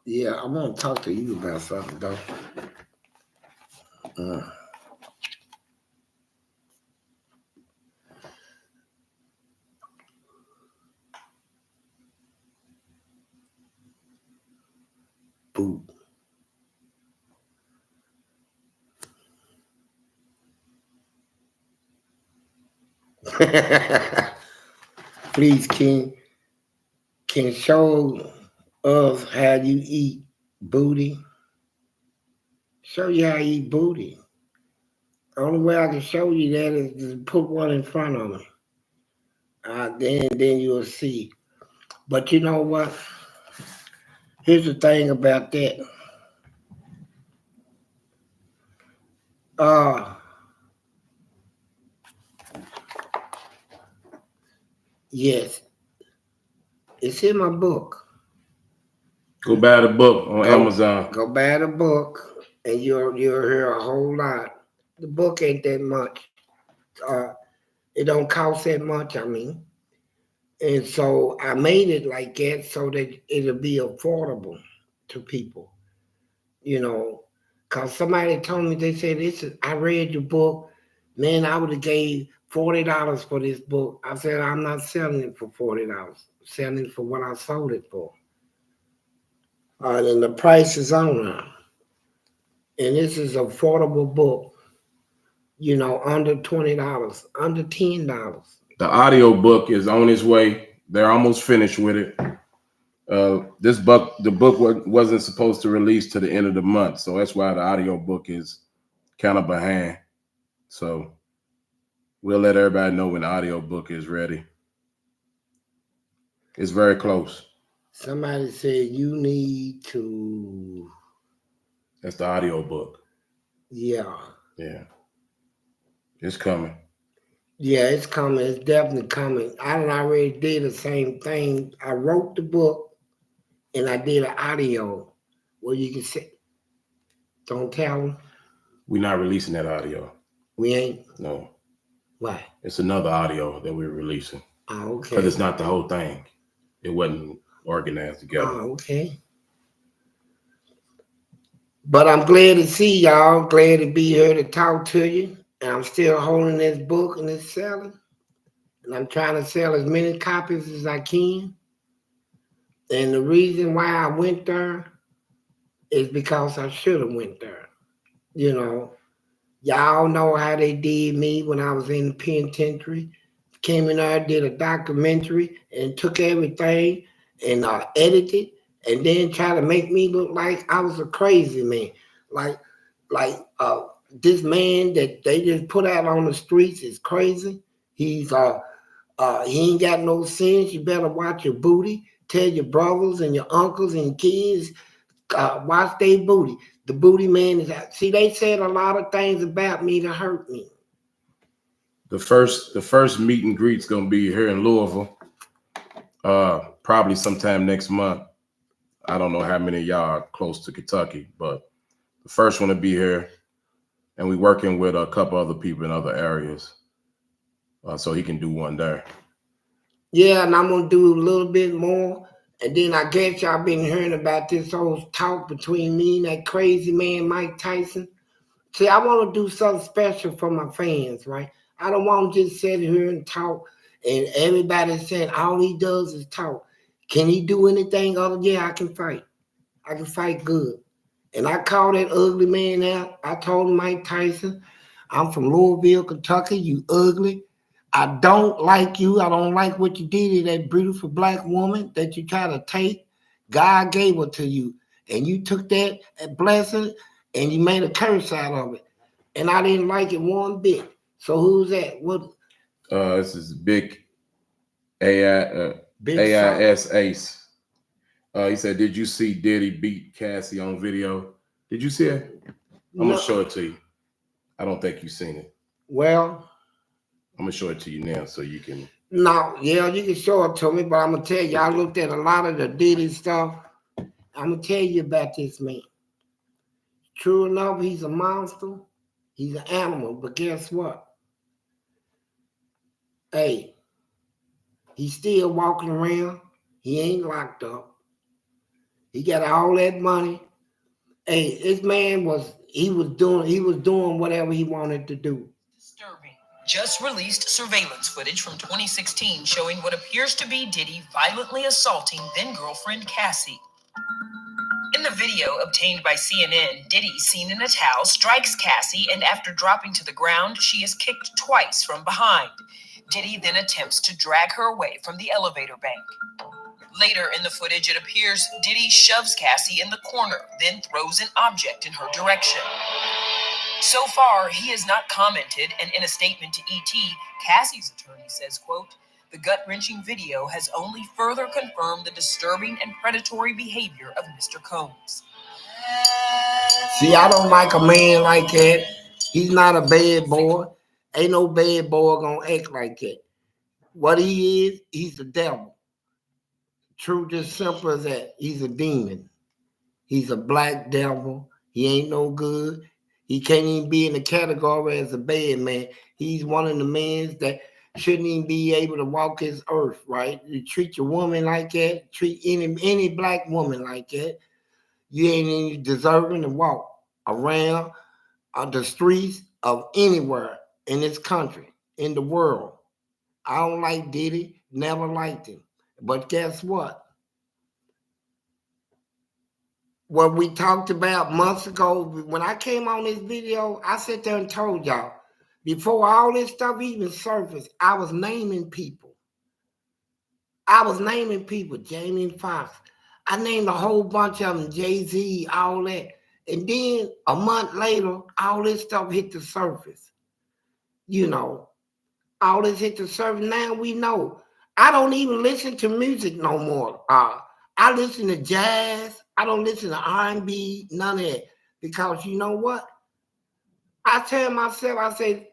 Yeah, I want to talk to you about something, though. Boot. Please, can show us how you eat booty. Show you how you eat booty. The only way I can show you that is to put one in front of me. Then you'll see. But you know what? Here's the thing about that. Yes, it's in my book. Go buy the book on Amazon. Go buy the book, and you'll hear a whole lot. The book ain't that much. It don't cost that much. I mean, and so I made it like that so that it'll be affordable to people. You know, cause somebody told me they said this. I read your book, man. I would have gave $40 for this book. I said I'm not selling it for $40. I'm selling it for what I sold it for. And the price is on now. And this is an affordable book, under $20, under $10. The audio book is on its way. They're almost finished with it. The book wasn't supposed to release to the end of the month, so that's why the audio book is kind of behind. So we'll let everybody know when the audio book is ready. It's very close. Somebody said you need to. That's the audio book. Yeah. Yeah. It's coming. Yeah, it's coming. It's definitely coming. I already did the same thing. I wrote the book and I did an audio where you can say, don't tell them. We're not releasing that audio. We ain't? No. Why? It's another audio that we're releasing. Oh, okay. Because it's not the whole thing. It wasn't organized together. Oh, okay. But I'm glad to see y'all. Glad to be here to talk to you. And I'm still holding this book and it's selling. And I'm trying to sell as many copies as I can. And the reason why I went there is because I should have went there. Y'all know how they did me when I was in the penitentiary. Came in there, did a documentary, and took everything and edited, and then try to make me look like I was a crazy man. Like this man that they just put out on the streets is crazy. He ain't got no sense. You better watch your booty. Tell your brothers and your uncles and kids, watch their booty. The booty man is out. See, they said a lot of things about me to hurt me. The first meet and greet's gonna be here in Louisville. Probably sometime next month. I don't know how many of y'all are close to Kentucky, but the first one to be here, and we're working with a couple other people in other areas, so he can do one there. Yeah, and I'm gonna do a little bit more, and then I guess y'all been hearing about this whole talk between me and that crazy man Mike Tyson. See, I want to do something special for my fans, right? I don't want to just sit here and talk, and everybody saying all he does is talk. Can he do anything other? Yeah, I can fight. I can fight good. And I called that ugly man out. I told Mike Tyson, I'm from Louisville, Kentucky. You ugly. I don't like you. I don't like what you did to that beautiful black woman that you try to take. God gave her to you. And you took that blessing and you made a curse out of it. And I didn't like it one bit. So who's that? What? This is Big AIS Ace. He said, "Did you see Diddy beat Cassie on video? Did you see it? I'm gonna show it to you. I don't think you've seen it. Well, I'm gonna show it to you now so you can." No, yeah, you can show it to me, but I'm gonna tell you, I looked at a lot of the Diddy stuff. I'm gonna tell you about this man. True enough, he's a monster. He's an animal, but guess what? Hey, he's still walking around. He ain't locked up. He got all that money. Hey, this man was doing whatever he wanted to do. Disturbing. Just released surveillance footage from 2016 showing what appears to be Diddy violently assaulting then-girlfriend Cassie. In the video obtained by CNN, Diddy, seen in a towel, strikes Cassie, and after dropping to the ground, she is kicked twice from behind. Diddy then attempts to drag her away from the elevator bank. Later in the footage, it appears Diddy shoves Cassie in the corner, then throws an object in her direction. So far, he has not commented, and in a statement to ET, Cassie's attorney says, quote, "The gut-wrenching video has only further confirmed the disturbing and predatory behavior of Mr. Combs." See, I don't like a man like that. He's not a bad boy. Ain't no bad boy gonna act like that. What he is, he's the devil. Truth is simple as that. He's a demon. He's a black devil. He ain't no good. He can't even be in the category as a bad man. He's one of the men that shouldn't even be able to walk this earth, right? You treat your woman like that, treat any black woman like that, you ain't even deserving to walk around the streets of anywhere in this country, in the world. I don't like Diddy, never liked him. But guess what? What we talked about months ago, when I came on this video, I sat there and told y'all, before all this stuff even surfaced, I was naming people. Jamie Foxx. I named a whole bunch of them, Jay-Z, all that. And then a month later, all this stuff hit the surface. You know, all this hit the surface. Now we know. I don't even listen to music no more. I listen to jazz. I don't listen to R&B, none of that. Because you know what? I tell myself, I say,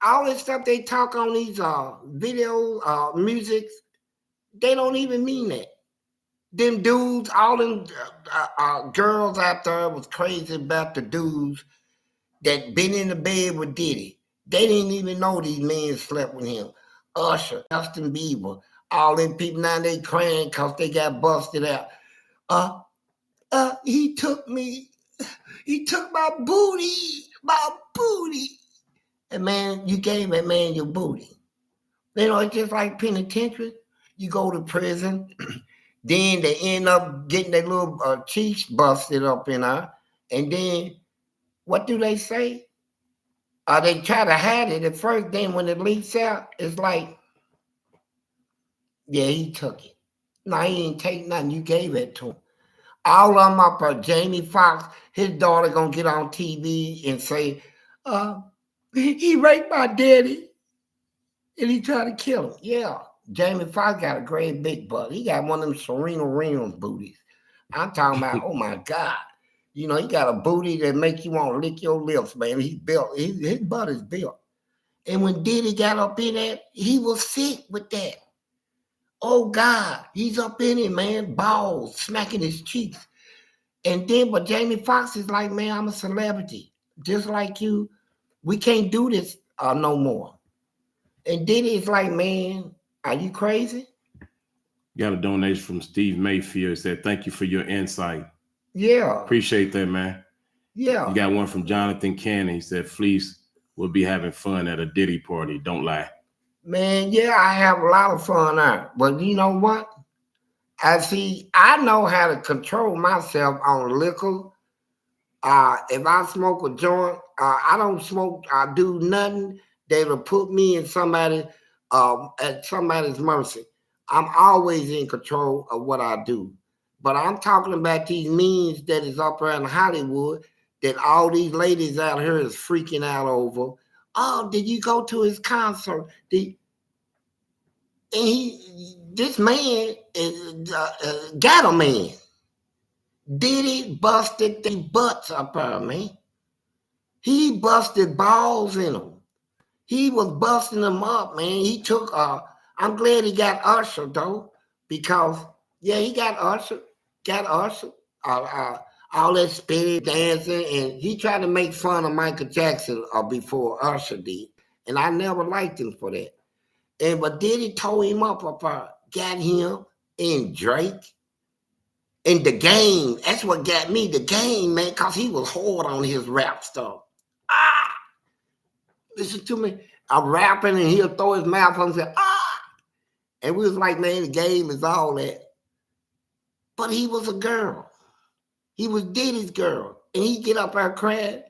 all this stuff they talk on these videos, musics, they don't even mean that. Them dudes, all them girls out there was crazy about the dudes that been in the bed with Diddy. They didn't even know these men slept with him. Usher, Justin Bieber, all them people now they crying because they got busted out. He took my booty. And man, you gave that man your booty. You know, it's just like penitentiary. You go to prison, then they end up getting their little cheeks busted up in her. And then, what do they say? They try to hide it at first. Then when it leaks out, it's like, yeah, he took it. No, he didn't take nothing. You gave it to him. All of them up, Jamie Foxx, his daughter gonna get on TV and say, he raped my daddy and he tried to kill him. Yeah, Jamie Foxx got a great big butt. He got one of them Serena Williams booties. I'm talking about, oh my God. You know, he got a booty that make you want to lick your lips, man. He's built, his butt is built. And when Diddy got up in that, he was sick with that. Oh God, he's up in it, man, balls, smacking his cheeks. And then, but Jamie Foxx is like, man, I'm a celebrity. Just like you, we can't do this no more. And Diddy is like, man, are you crazy? Got a donation from Steve Mayfield. He said, thank you for your insight. Yeah. Appreciate that, man. Yeah. You got one from Jonathan Cannon. He said, Fleece will be having fun at a Diddy party. Don't lie. Man, yeah, I have a lot of fun out. But you know what? I know how to control myself on liquor. If I smoke a joint, I don't smoke, I do nothing that'll put me in at somebody's mercy. I'm always in control of what I do. But I'm talking about these means that is up around Hollywood that all these ladies out here is freaking out over. Oh, did you go to his concert? This man got a man. Diddy busted the butts up there, man. He busted balls in them. He was busting them up, man. He took, I'm glad he got Usher, though, because, yeah, he got Usher. All that spinning, dancing, and he tried to make fun of Michael Jackson before Usher did. And I never liked him for that. But Diddy tore him up, got him and Drake. And the game, that's what got me, the game, man, because he was hard on his rap stuff. Listen to me. I'm rapping and he'll throw his mouth on and say, And we was like, man, the game is all that. But he was a girl. He was Diddy's girl. And he get up there crying,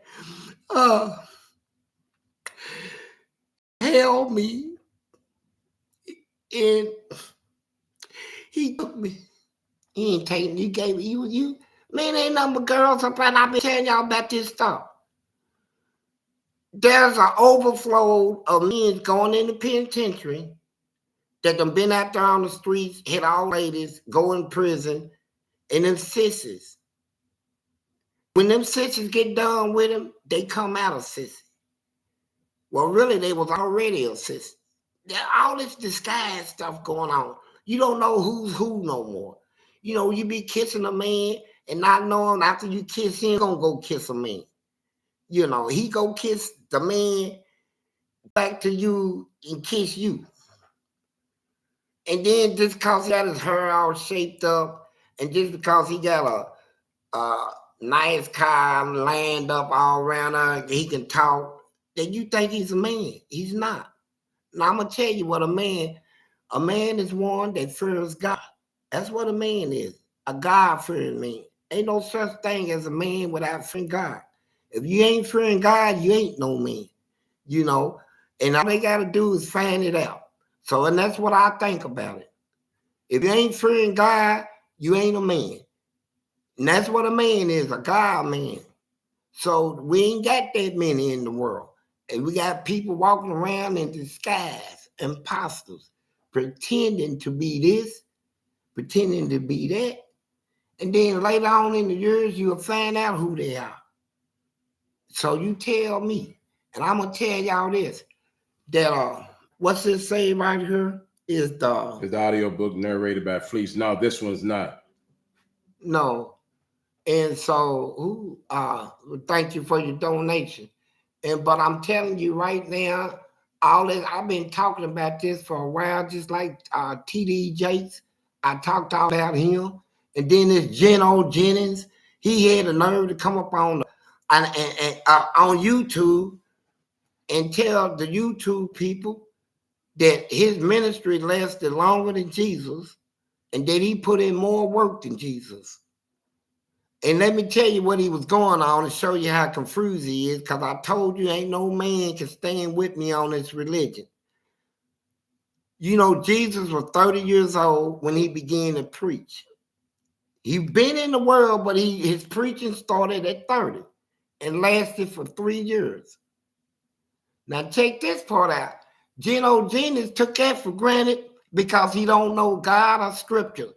help me. And he took me. He ain't taking, you gave me, you. Man, ain't nothing but girls up there. I've been telling y'all about this stuff. There's an overflow of men going in the penitentiary that done been out there on the streets, hit all ladies, go in prison, and them sissies. When them sissies get done with them, they come out of sissy. Well, really, they was already a sissy. There's all this disguise stuff going on. You don't know who's who no more. You know, you be kissing a man and not knowing after you kiss him, gonna go kiss a man. You know, he go kiss the man back to you and kiss you. And then just because he got his hair all shaped up, and just because he got a nice car and land up all around her, he can talk, then you think he's a man. He's not. Now I'm gonna tell you what a man is one that fears God. That's what a man is, a God-fearing man. Ain't no such thing as a man without fearing God. If you ain't fearing God, you ain't no man, you know. And all they got to do is find it out. So, and that's what I think about it. If you ain't fearing God, you ain't a man. And that's what a man is, a God man. So we ain't got that many in the world. And we got people walking around in disguise, imposters, pretending to be this, pretending to be that. And then later on in the years, you'll find out who they are. So you tell me, and I'm going to tell y'all this, that what's this say right here? Is the audio book narrated by Fleece. No, this one's not. No. And so thank you for your donation. But I'm telling you right now, all this, I've been talking about this for a while, just like TD Jakes. I talked all about him. And then this Geno Jennings, he had the nerve to come up on YouTube and tell the YouTube people that his ministry lasted longer than Jesus and that he put in more work than Jesus. And let me tell you what he was going on and show you how confused he is, because I told you ain't no man can stand with me on this religion. You know, Jesus was 30 years old when he began to preach. He's been in the world, but his preaching started at 30 and lasted for 3 years. Now check this part out. Geno Jennings took that for granted because he don't know God or scripture.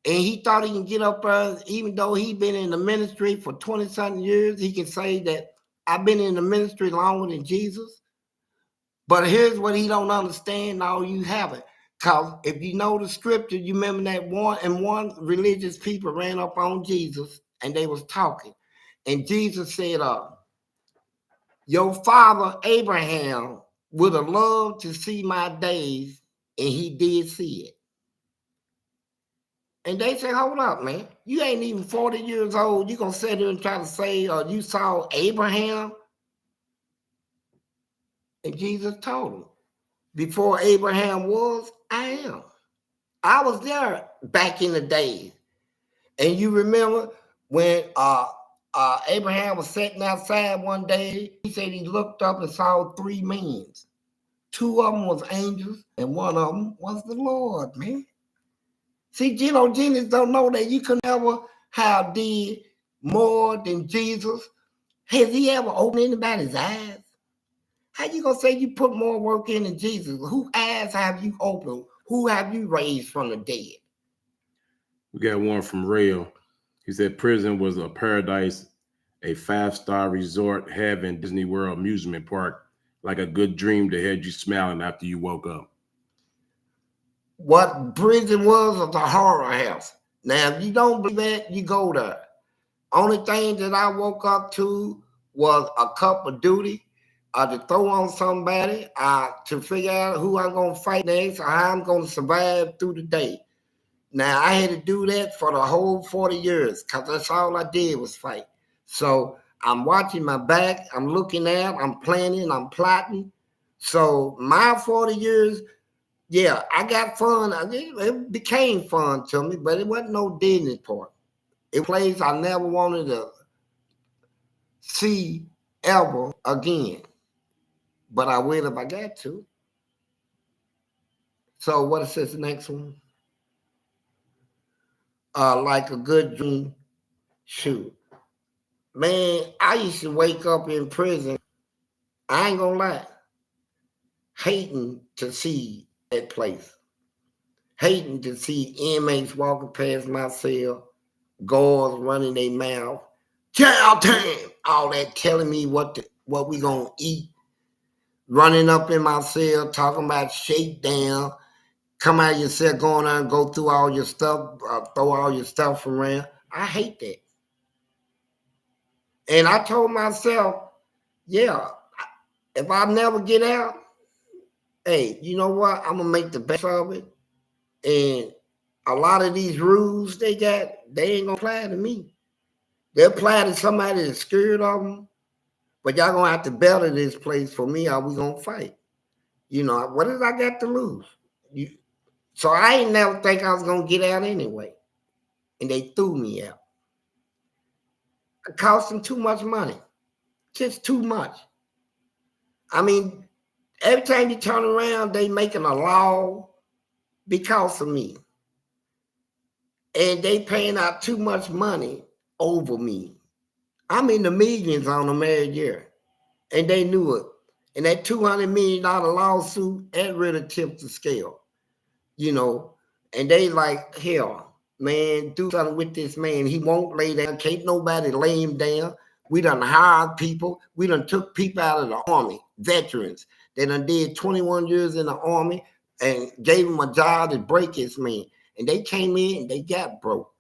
And he thought he can get up there, even though he been in the ministry for 20-something years, he can say that I've been in the ministry longer than Jesus. But here's what he don't understand, no, you haven't. Because if you know the scripture, you remember that one religious people ran up on Jesus and they was talking. And Jesus said, your father Abraham would have loved to see my days, and he did see it. And they say, hold up, man. You ain't even 40 years old. You going to sit there and try to say, you saw Abraham? And Jesus told him, before Abraham was, I am. I was there back in the days. And you remember when Abraham was sitting outside one day, he said he looked up and saw 3 men. 2 of them was angels, and 1 of them was the Lord, man. See, Geno Jennings don't know that you can never have did more than Jesus. Has he ever opened anybody's eyes? How you gonna say you put more work in than Jesus? Whose eyes have you opened? Who have you raised from the dead? We got one from Rail. He said prison was a paradise, a 5-star resort, heaven, Disney World amusement park, like a good dream that had you smiling after you woke up. What prison was a horror house. Now, if you don't believe that, you go there. Only thing that I woke up to was a cup of duty, to throw on somebody, to figure out who I'm going to fight next or how I'm going to survive through the day. Now, I had to do that for the whole 40 years because that's all I did was fight. So I'm watching my back. I'm looking out. I'm planning. I'm plotting. So my 40 years, yeah, I got fun. It became fun to me, but it wasn't no Disney part. It was a place I never wanted to see ever again. But I will if I got to. So what is this next one? Like a good dream. Shoot. Man, I used to wake up in prison. I ain't gonna lie. Hating to see that place. Hating to see inmates walking past my cell, guards running their mouth. Chow time! All that telling me what we gonna eat. Running up in my cell, talking about shakedown. Come out of your cell, going on and go through all your stuff, throw all your stuff around. I hate that. And I told myself, yeah, if I never get out, hey, you know what? I'm gonna make the best of it. And a lot of these rules they got, they ain't gonna apply to me. They apply to somebody that's scared of them. But y'all gonna have to better this place for me, or we gonna fight. You know, what did I got to lose? So I ain't never think I was gonna get out anyway. And they threw me out. It cost them too much money. Just too much. I mean, every time you turn around, they making a law because of me. And they paying out too much money over me. I'm in the millions on them every year. And they knew it. And that $200 million lawsuit, that really tipped the scale. You know, and they like, hell, man, do something with this man. He won't lay down. Can't nobody lay him down. We done hired people. We done took people out of the Army, veterans. They done did 21 years in the Army and gave him a job to break his man. And they came in and they got broke.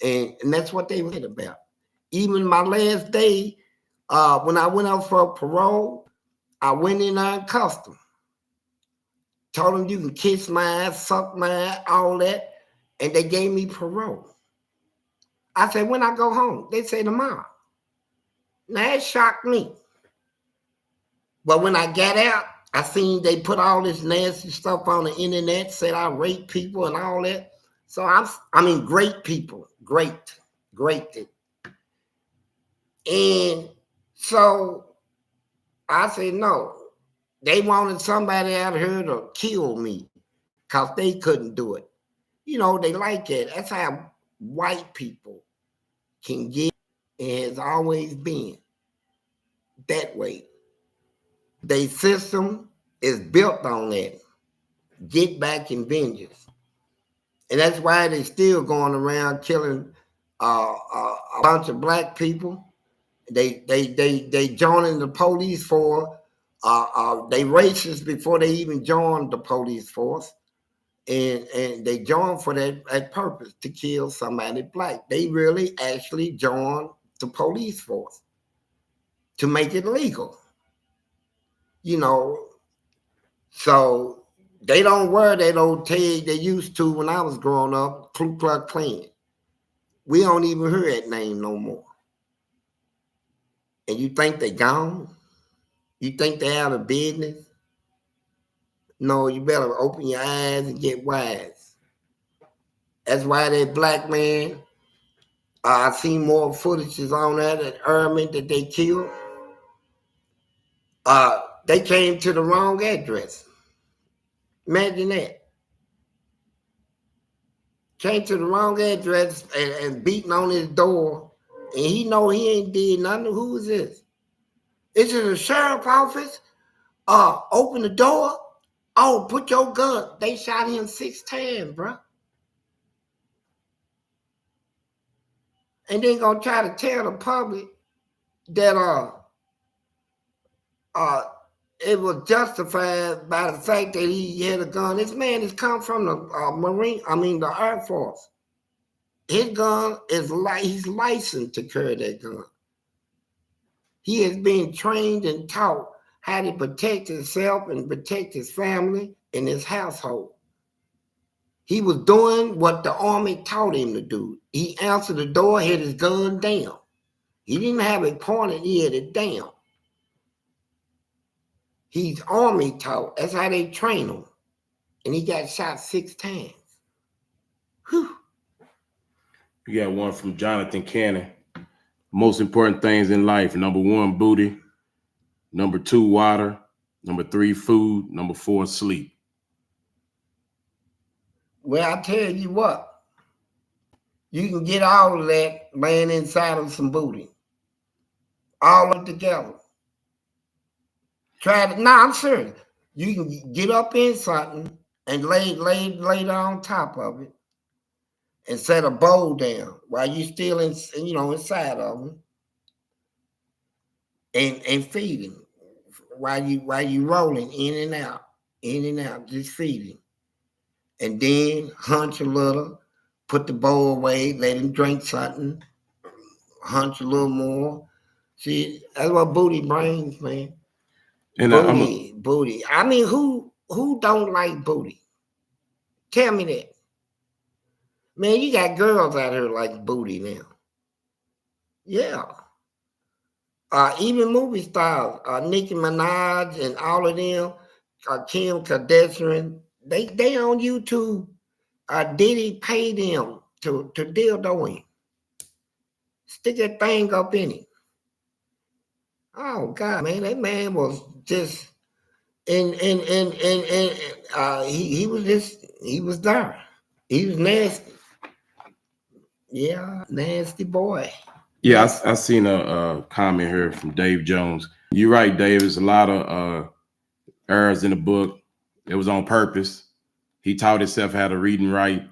And that's what they were about. Even my last day, when I went out for parole, I went in there and cussed them. Told them you can kiss my ass, suck my ass, all that. And they gave me parole. I said, when I go home? They say tomorrow. Now, it shocked me. But when I got out, I seen they put all this nasty stuff on the internet, said I rape people and all that. So I mean, great people, great. And so I said, no. They wanted somebody out here to kill me because they couldn't do it. You know, they like it. That's how white people can get. It has always been that way. Their system is built on that. Get back and vengeance. And that's why they're still going around killing a bunch of black people. They joining the police force. They racist before they even joined the police force. And they joined for that purpose, to kill somebody black. They really actually joined the police force to make it legal. You know, so they don't wear that old tag they used to when I was growing up, Ku Klux Klan. We don't even hear that name no more. And you think they gone? You think they out of business? No, you better open your eyes and get wise. That's why that black man, I seen more footages on that at Ehrman that they killed. They came to the wrong address. Imagine that. Came to the wrong address and beating on his door. And he know he ain't did nothing. Who is this? Is it a sheriff's office? Open the door. Oh, put your gun. They shot him 6 times, bro. And then gonna try to tell the public that it was justified by the fact that he had a gun. This man has come from the Air Force. His gun is he's licensed to carry that gun. He has been trained and taught how to protect himself and protect his family and his household. He was doing what the army taught him to do. He answered the door, hit his gun down. He didn't have it pointed, he had it down. He's army taught. That's how they train him. And he got shot 6 times. Whew. You got one from Jonathan Cannon. Most important things in life. Number 1, booty. Number 2, water. Number 3, food. Number 4, sleep. Well, I tell you what, you can get all of that laying inside of some booty. All of it together. Try it. No, I'm serious. You can get up in something and lay it on top of it and set a bowl down while you still inside of them and feeding while you rolling in and out, just feeding. And then hunch a little, put the bowl away, let him drink something, hunch a little more. See, that's what booty brings, man. And Booty. I mean, who don't like booty? Tell me that. Man, you got girls out here like booty now. Yeah. Even movie stars, Nicki Minaj and all of them, Kim Kardashian, they on YouTube. Diddy paid them to dildo him. Stick that thing up in him. Oh God, man, that man was just he was there. He was nasty. Yeah, nasty boy. Yeah, I seen a comment here from Dave Jones. You're right, Dave. There's a lot of errors in the book. It was on purpose. He taught himself how to read and write.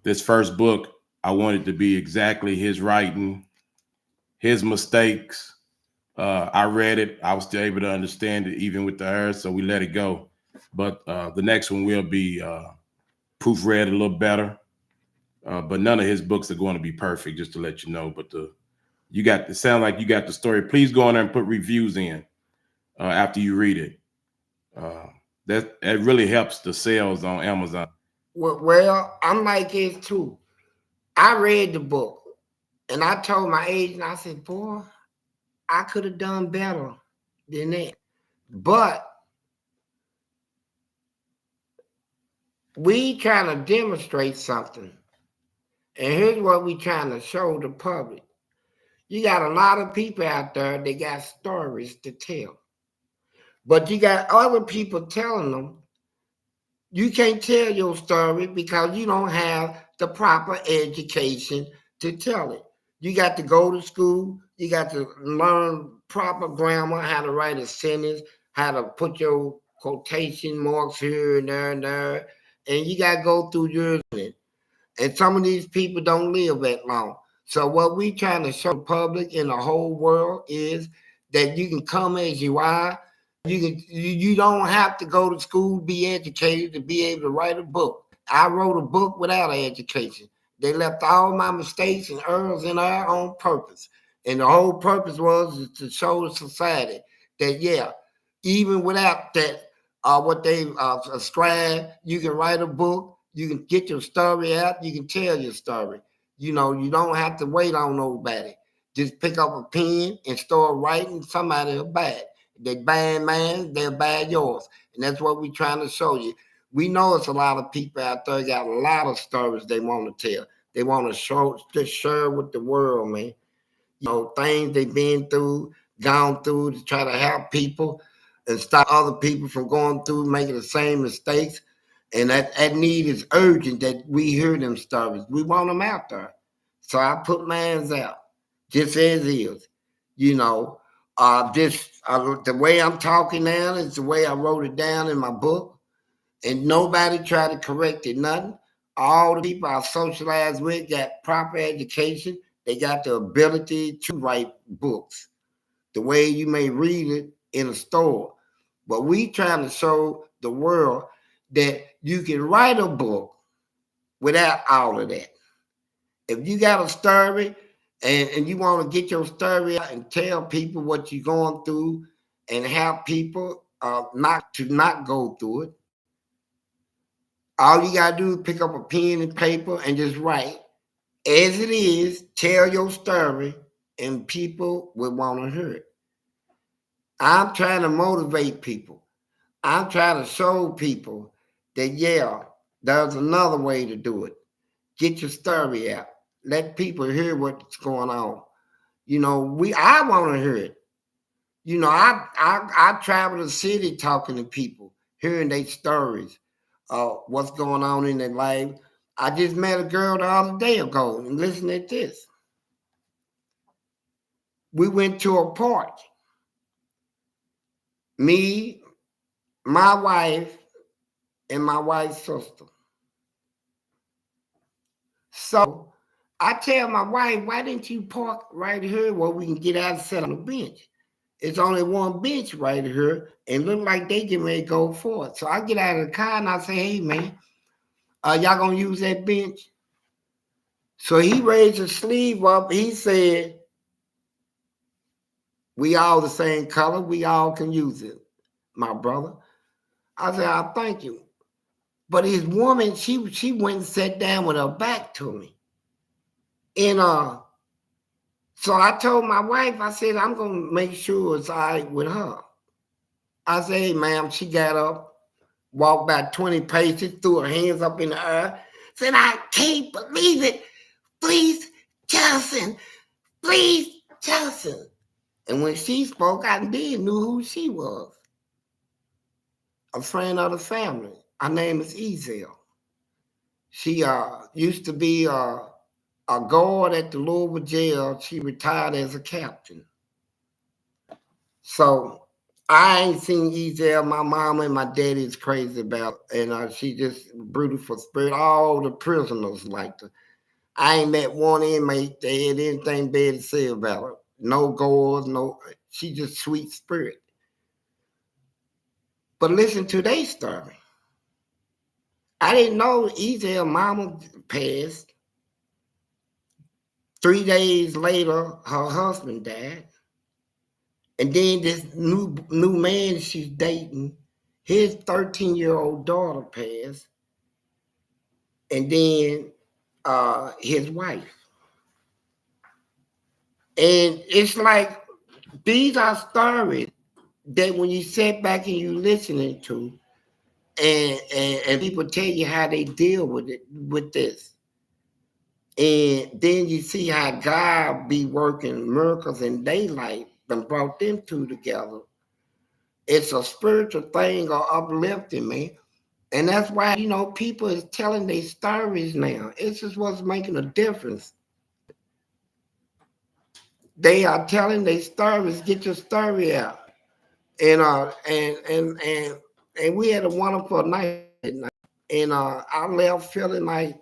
This first book, I wanted to be exactly his writing, his mistakes. I read it. I was still able to understand it, even with the errors, so we let it go. But the next one will be proofread a little better. But none of his books are going to be perfect, just to let you know. But it sound like you got the story. Please go on there and put reviews in after you read it. That really helps the sales on Amazon. Well, I'm like this too. I read the book and I told my agent, I said, boy, I could have done better than that. But we trying to demonstrate something. And here's what we trying to show the public. You got a lot of people out there, they got stories to tell. But you got other people telling them, you can't tell your story because you don't have the proper education to tell it. You got to go to school. You got to learn proper grammar, how to write a sentence, how to put your quotation marks here and there. And you got to go through your. And some of these people don't live that long. So what we trying to show the public in the whole world is that you can come as you are. You don't have to go to school, be educated to be able to write a book. I wrote a book without an education. They left all my mistakes and errors in there on purpose. And the whole purpose was to show the society that, even without that, what they ascribe, you can write a book, you can get your story out, you can tell your story. You don't have to wait on nobody. Just pick up a pen and start writing, somebody will buy it. They buying mine, they'll buy yours. And that's what we're trying to show you. We know it's a lot of people out there got a lot of stories they want to tell. They want to share with the world, man. Things they've been through, gone through to try to help people and stop other people from going through making the same mistakes. And that need is urgent that we hear them stories. We want them out there. So I put mine out just as is. The way I'm talking now is the way I wrote it down in my book. And nobody tried to correct it, nothing. All the people I socialized with got proper education. They got the ability to write books the way you may read it in a store. But we trying to show the world that you can write a book without all of that. If you got a story and you want to get your story out and tell people what you're going through and help people not go through it, All you gotta do is pick up a pen and paper and just write. As it is, tell your story, and people will want to hear it. I'm trying to motivate people. I'm trying to show people that, yeah, there's another way to do it. Get your story out. Let people hear what's going on. I want to hear it. I travel the city talking to people, hearing their stories, what's going on in their life. I just met a girl the other day ago, and listen to this. We went to a party. Me, my wife, and my wife's sister. So I tell my wife, why didn't you park right here where we can get out and sit on the bench? It's only one bench right here, and look like they get ready to go for it. So I get out of the car and I say, hey man, y'all gonna use that bench? So he raised his sleeve up. He said, we all the same color. We all can use it, my brother. I said, I thank you. But his woman, she went and sat down with her back to me. And so I told my wife, I said, I'm going to make sure it's all right with her. I said, hey, ma'am, she got up, walked about 20 paces, threw her hands up in the air, said, I can't believe it. Fleece Johnson, Fleece Johnson. And when she spoke, I knew who she was. A friend of the family. Her name is Ezel. She used to be a guard at the Louisville jail. She retired as a captain. So I ain't seen Ezel. My mom and my daddy is crazy about her. And she just beautiful spirit. All the prisoners liked her. I ain't met one inmate that had anything bad to say about her. No goers, no. She just sweet spirit. But listen to their story. I didn't know Ezel mama passed. 3 days later, her husband died. And then this new man she's dating, his 13-year-old daughter passed. And then his wife. And it's like, these are stories that when you sit back and you listening to, and people tell you how they deal with this. And then you see how God be working miracles in their life and brought them two together. It's a spiritual thing or uplifting, man. And that's why, people is telling their stories now. It's just what's making a difference. They are telling their stories. Get your story out. And we had a wonderful night. And I left feeling like,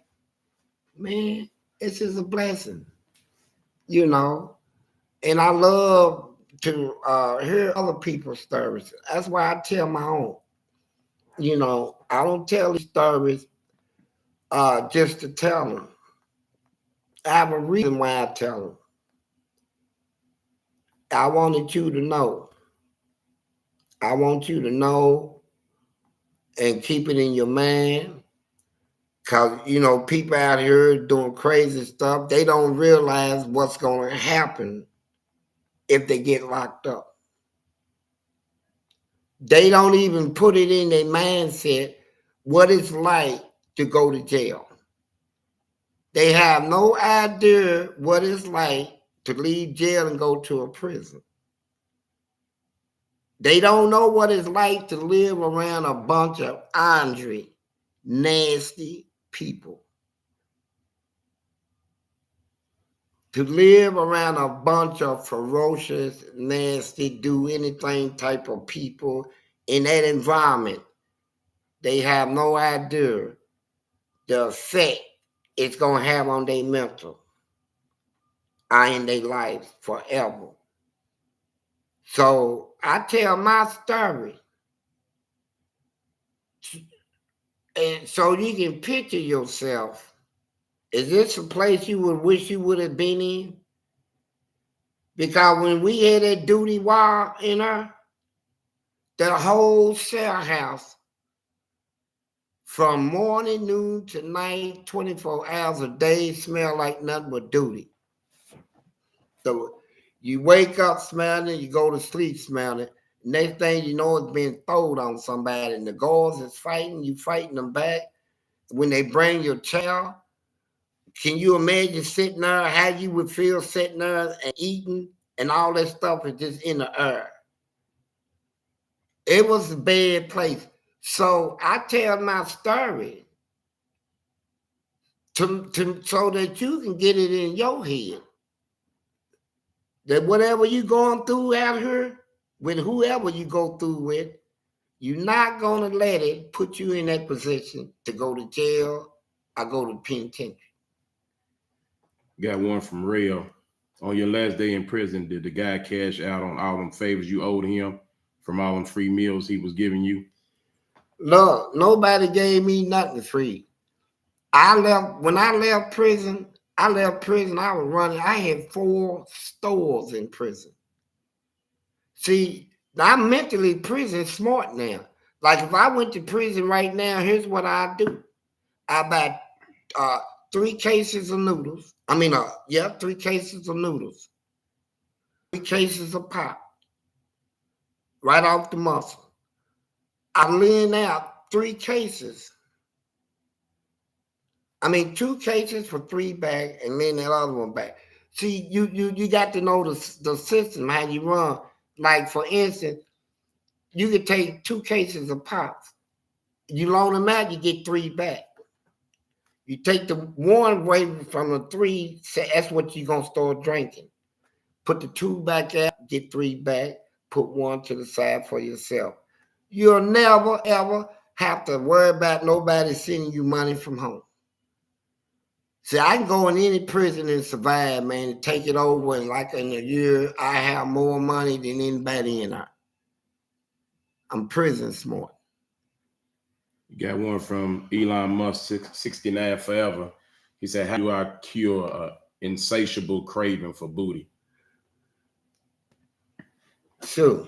man, this is a blessing, And I love to hear other people's stories. That's why I tell my own. I don't tell these stories just to tell them. I have a reason why I tell them. I wanted you to know. I want you to know and keep it in your mind. Because, people out here doing crazy stuff, they don't realize what's going to happen if they get locked up. They don't even put it in their mindset what it's like to go to jail. They have no idea what it's like to leave jail and go to a prison. They don't know what it's like to live around a bunch of angry, nasty people. To live around a bunch of ferocious, nasty, do anything type of people in that environment. They have no idea the effect it's going to have on their mental in their life forever. So I tell my story. And so you can picture yourself. Is this a place you would wish you would have been in? Because when we had that duty wall in her, the whole cell house from morning, noon to night, 24 hours a day, smell like nothing but duty. So you wake up smelling it, you go to sleep smelling it. Next thing you know, it's being thrown on somebody, and the guards is fighting, you fighting them back. When they bring your child, can you imagine sitting there, how you would feel sitting there and eating, and all that stuff is just in the air? It was a bad place. So I tell my story so that you can get it in your head that whatever you going through out here with whoever you go through with, you're not going to let it put you in that position to go to jail or go to penitentiary. Got one from Rail. On your last day in prison, did the guy cash out on all them favors you owed him from all them free meals he was giving you? Look, nobody gave me nothing free. When I left prison, I was running. I had 4 stores in prison. See, I'm mentally prison smart now. Like if I went to prison right now, here's what I do. I buy 3 cases of noodles. 3 cases of noodles. 3 cases of pop. Right off the muscle. I lean out 3 cases. 2 cases for 3 bags, and then that other one back. See, you got to know the system, how you run. Like for instance, you could take 2 cases of pops. You loan them out, you get 3 back. You take the 1 away from the 3, say that's what you're gonna start drinking. Put the 2 back out, get 3 back, put 1 to the side for yourself. You'll never ever have to worry about nobody sending you money from home. See, I can go in any prison and survive, man, and take it over, and like in a year, I have more money than anybody in there. I'm prison smart. You got one from Elon Musk, 69 forever. He said, how do I cure an insatiable craving for booty? Sure.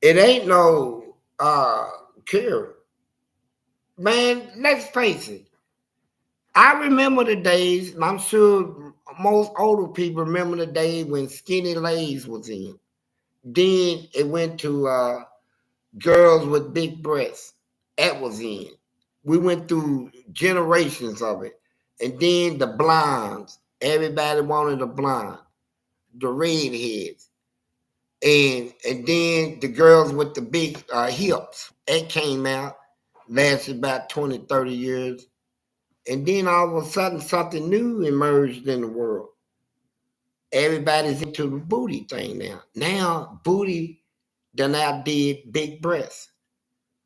It ain't no cure. Man, let's face it. I remember the days, and I'm sure most older people remember the days when skinny legs was in. Then it went to girls with big breasts. That was in. We went through generations of it. And then the blondes. Everybody wanted a blonde. The redheads. And then the girls with the big hips. That came out. Lasted about 20, 30 years. And then all of a sudden, something new emerged in the world. Everybody's into the booty thing now. Now, booty done outdid big breasts,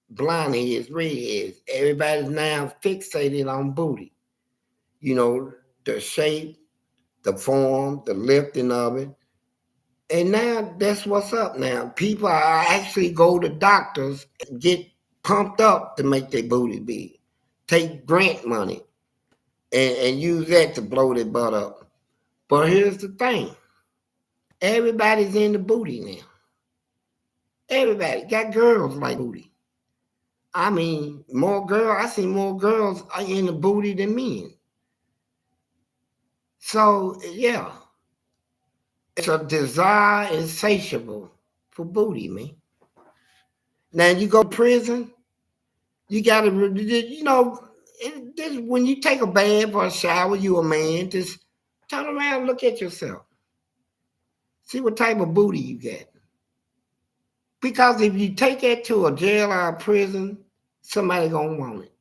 blonde heads, redheads. Everybody's now fixated on booty. You know, the shape, the form, the lifting of it. And now that's what's up now. People are actually go to doctors and get pumped up to make their booty big. Take grant money. And use that to blow their butt up. But here's the thing. Everybody's into booty now. Everybody got girls like booty. I see more girls in the booty than men. So, yeah. It's a desire insatiable for booty, man. Now, you go to prison, you got to, when you take a bath or a shower, you a man, just turn around and look at yourself. See what type of booty you get. Because if you take that to a jail or a prison, somebody gonna want it.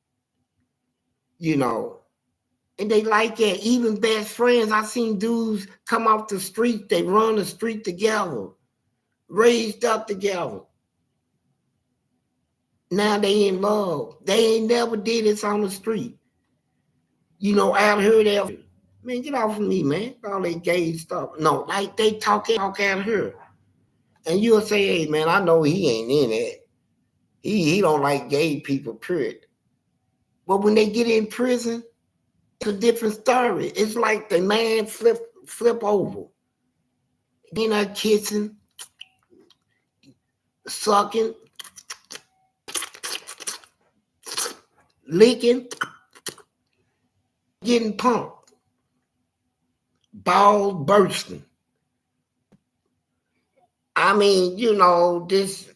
And they like that. Even best friends, I seen dudes come off the street, they run the street together, raised up together. Now they in love. They ain't never did this on the street. Out here, man, get off of me, man. All that gay stuff. No, like they talk out here. And you'll say, hey, man, I know he ain't in it. He don't like gay people, period. But when they get in prison, it's a different story. It's like the man flip over. Then kissing, sucking, leaking, getting pumped, balls bursting. I mean, you know, this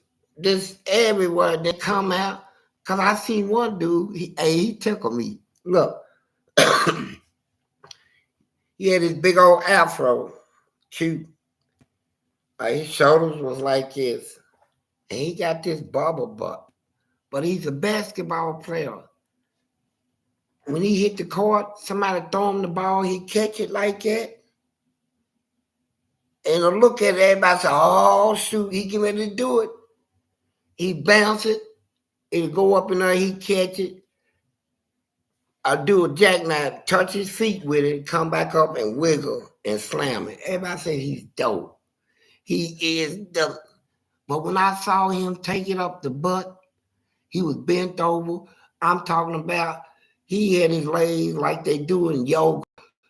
everywhere they come out. Cause I seen one dude, he tickled me. Look, he had this big old afro, cute. His shoulders was like this, and he got this bubble butt. But he's a basketball player. When he hit the court, somebody throw him the ball, he catch it like that. And I look at everybody say, oh, shoot, he get ready to do it. He bounce it, it'll go up in there, he catch it. I'll do a jackknife, touch his feet with it, come back up and wiggle and slam it. Everybody say he's dope. He is dope. But when I saw him take it up the butt, he was bent over. I'm talking about he had his legs like they do in yoga.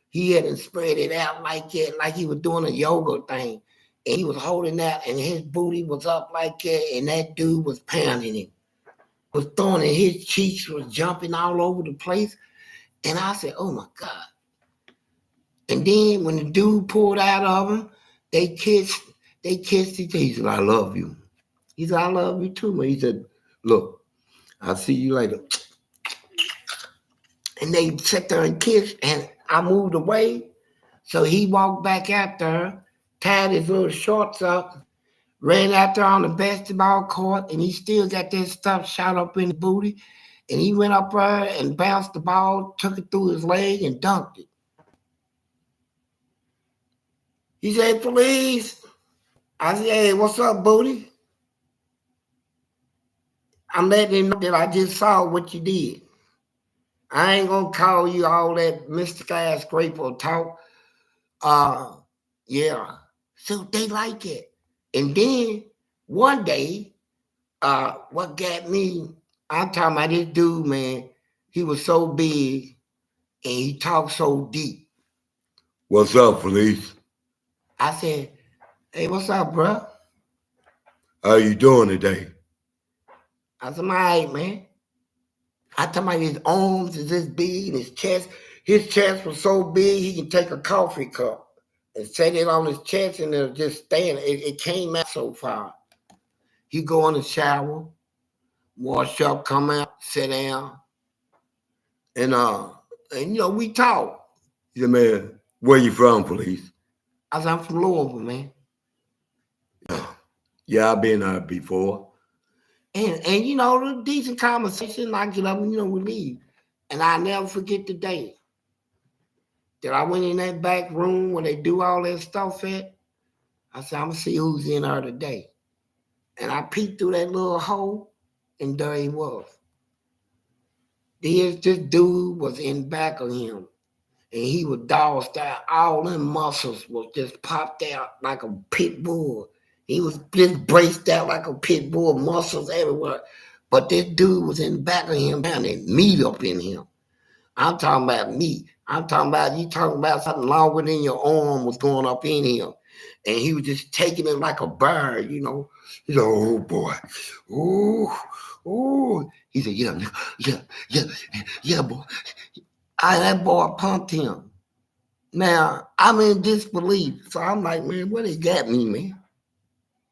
He had it spread it out like that, like he was doing a yoga thing. And he was holding that, and his booty was up like that, and that dude was pounding him. Was throwing it, his cheeks was jumping all over the place. And I said, oh my God. And then when the dude pulled out of him, they kissed each other. He said, I love you. He said, I love you too, man. He said, look, I'll see you later. And they sat there and kissed, and I moved away. So he walked back out there, tied his little shorts up, ran out there on the basketball court, and he still got that stuff shot up in the booty. And he went up there and bounced the ball, took it through his leg, and dunked it. He said, Fleece. I said, hey, what's up, booty? I'm letting him know that I just saw what you did. I ain't gonna call you all that Mr. Skyscraper talk. Yeah. So they like it. And then one day, what got me, I'm talking about this dude, man, he was so big and he talked so deep. What's up, Fleece? I said, hey, what's up, bro? How you doing today? I said, all right, man. I talking about his arms is this big and his chest was so big he can take a coffee cup and set it on his chest and it'll just stand. It came out so far. He go in the shower, wash up, come out, sit down, and you know, we talk. He said, man, where you from, Fleece? I said, I'm from Louisville, man. Yeah, I've been there before. And you know, the decent conversation, I get up and, you know, we leave. And I never forget the day that I went in that back room where they do all that stuff at. I said, I'm going to see who's in there today. And I peeked through that little hole, and there he was. This dude was in back of him, and he was dog style. All them muscles was just popped out like a pit bull. He was just braced out like a pit bull, muscles everywhere. But this dude was in back of him, and meat up in him. I'm talking about meat. I'm talking about, you talking about something longer than your arm was going up in him. And he was just taking it like a bird, you know. He said, oh boy. Ooh. He said, yeah, boy. That boy pumped him. Now, I'm in disbelief. So I'm like, man, where they got me, man?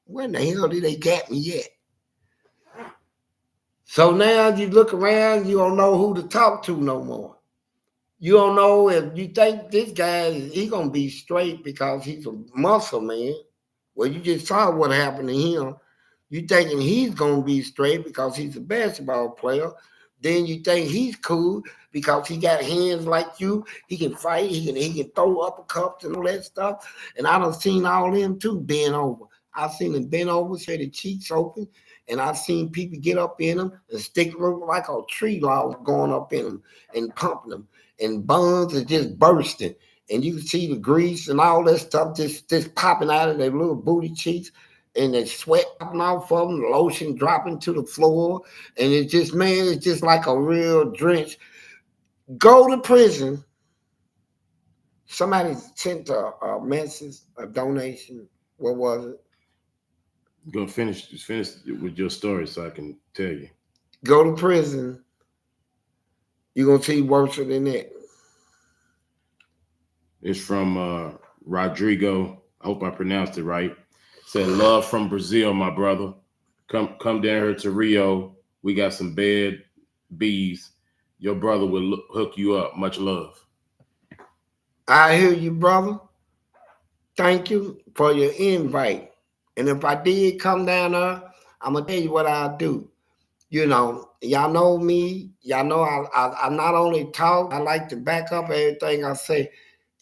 Where in the hell did they got me at? So now you look around, you don't know who to talk to no more. You don't know if you think this guy, he going to be straight because he's a muscle man. Well, you just saw what happened to him. You thinking he's going to be straight because he's a basketball player. Then you think he's cool because he got hands like you. He can fight. He can throw uppercuts and all that stuff. And I done seen all them too bent over. I seen them bent over, so the cheeks open. And I seen people get up in them and stick like a tree log going up in them and pumping them. And buns are just bursting. And you can see the grease and all that stuff just popping out of their little booty cheeks. And the sweat popping off of them, the lotion dropping to the floor. And it's just, man, it's just like a real drench. Go to prison. Somebody sent a message, a donation. What was it? You're gonna finish with your story so I can tell you. Go to prison You're going to see worse than that. It's from Rodrigo. I hope I pronounced it right. Said, love from Brazil, my brother. Come down here to Rio. We got some bad bees. Your brother will hook you up. Much love. I hear you, brother. Thank you for your invite. And if I did come down there, I'm going to tell you what I'll do. You know, y'all know me. Y'all know I not only talk, I like to back up everything I say.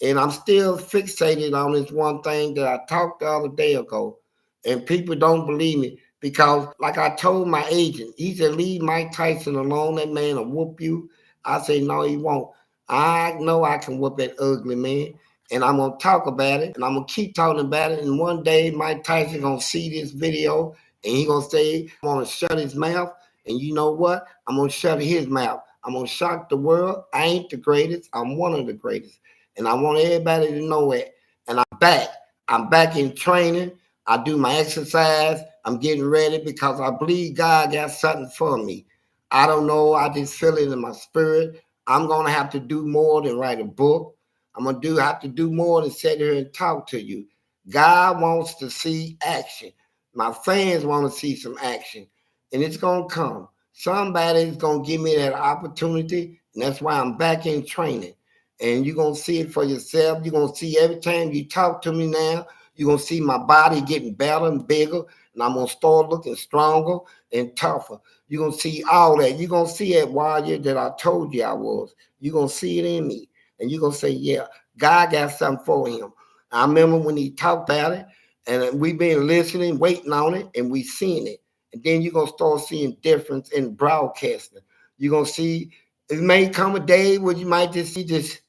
And I'm still fixated on this one thing that I talked the other day ago. And people don't believe me because, like I told my agent, he said, leave Mike Tyson alone. That man will whoop you. I said, no, he won't. I know I can whoop that ugly man. And I'm going to talk about it. And I'm going to keep talking about it. And one day, Mike Tyson going to see this video. And he going to say, I want to shut his mouth. And you know what? I'm going to shut his mouth. I'm going to shock the world. I ain't the greatest. I'm one of the greatest. And I want everybody to know it. And I'm back. I'm back in training. I do my exercise. I'm getting ready because I believe God got something for me. I don't know. I just feel it in my spirit. I'm going to have to do more than write a book. I'm going to have to do more than sit here and talk to you. God wants to see action. My fans want to see some action. And it's going to come. Somebody's going to give me that opportunity. And that's why I'm back in training. And you're going to see it for yourself. You're going to see every time you talk to me now, you're going to see my body getting better and bigger. And I'm going to start looking stronger and tougher. You're going to see all that. You're going to see that warrior that I told you I was. You're going to see it in me. And you're going to say, yeah, God got something for him. I remember when he talked about it. And we've been listening, waiting on it, and we seen it. And then you're going to start seeing difference in broadcasting. You're going to see, it may come a day where you might just see this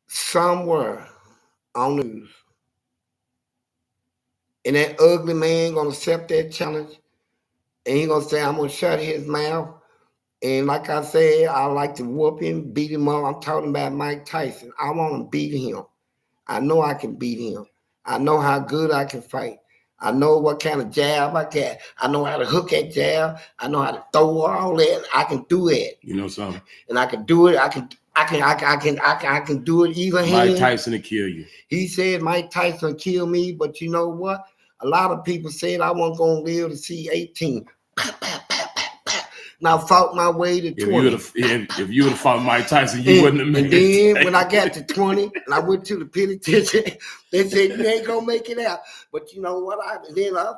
somewhere on the news. And that ugly man going to accept that challenge. And he going to say, I'm going to shut his mouth. And like I said, I like to whoop him, beat him up. I'm talking about Mike Tyson. I want to beat him. I know I can beat him. I know how good I can fight. I know what kind of jab I got. I know how to hook that jab. I know how to throw all that. I can do it. You know something? And I can do it. I can do it either hand. Mike Tyson will kill you. He said Mike Tyson kill me, but you know what? A lot of people said I wasn't going to live to see 18. And I fought my way to 20. If you would have fought Mike Tyson, you wouldn't have made it. And then when I got to 20 and I went to the penitentiary, they said, you ain't going to make it out. But you know what? I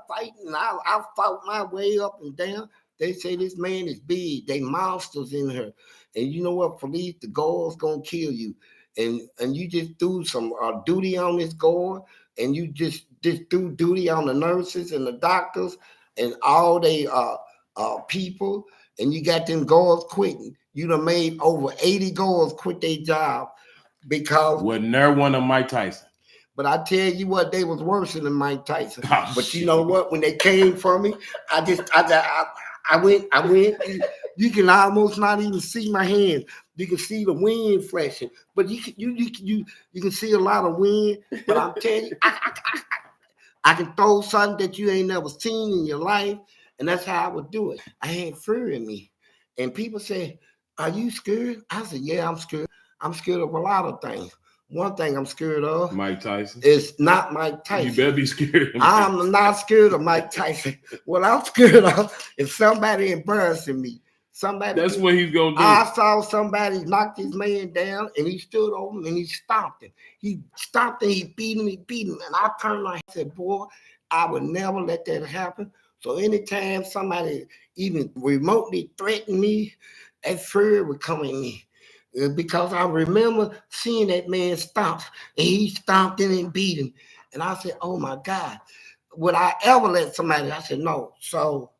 fighting and I fought my way up and down. They say this man is big. They monsters in her. And you know what, Fleece, the goal's going to kill you. And you just do some duty on this goal, and you just do duty on the nurses and the doctors and all they people. And you got them girls quitting. You done made over 80 girls quit their job because wasn't there one of Mike Tyson. But I tell you what, they was worse than Mike Tyson. Oh, but you know what? When they came for me, I went. You can almost not even see my hands. You can see the wind flashing, but you can see a lot of wind. But I'm telling you, I can throw something that you ain't never seen in your life. And that's how I would do it. I had fear in me. And people say, are you scared? I said, yeah, I'm scared. I'm scared of a lot of things. One thing I'm scared of. Mike Tyson. It's not Mike Tyson. You better be scared. I'm not scared of Mike Tyson. What I'm scared of is somebody embarrassing me. That's what he's going to do. I saw somebody knock this man down, and he stood over him, and he stomped him. He stomped him, he beat him. And I turned around and said, boy, I would never let that happen. So anytime somebody even remotely threatened me, that fear would come in me. Because I remember seeing that man stomp, and he stomped him and beat him. And I said, oh my God, would I ever let somebody? I said, no. So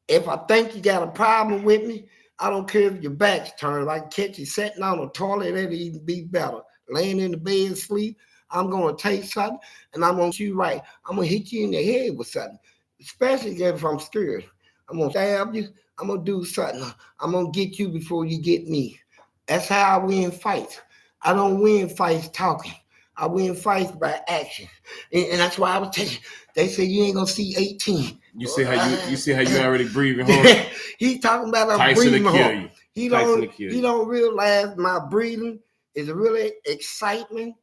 if I think you got a problem with me, I don't care if your back's turned. If I can catch you sitting on the toilet, that'd even be better. Laying in the bed sleep, I'm going to take something, and I'm going to shoot right. I'm going to hit you in the head with something. Especially if I'm scared. I'm going to stab you. I'm going to do something. I'm going to get you before you get me. That's how I win fights. I don't win fights talking. I win fights by action. And that's why I was telling you, they say you ain't going to see 18. You see how you already breathing hard? He's talking about I'm Tyson breathing to kill hard. you. He don't realize my breathing is really excitement.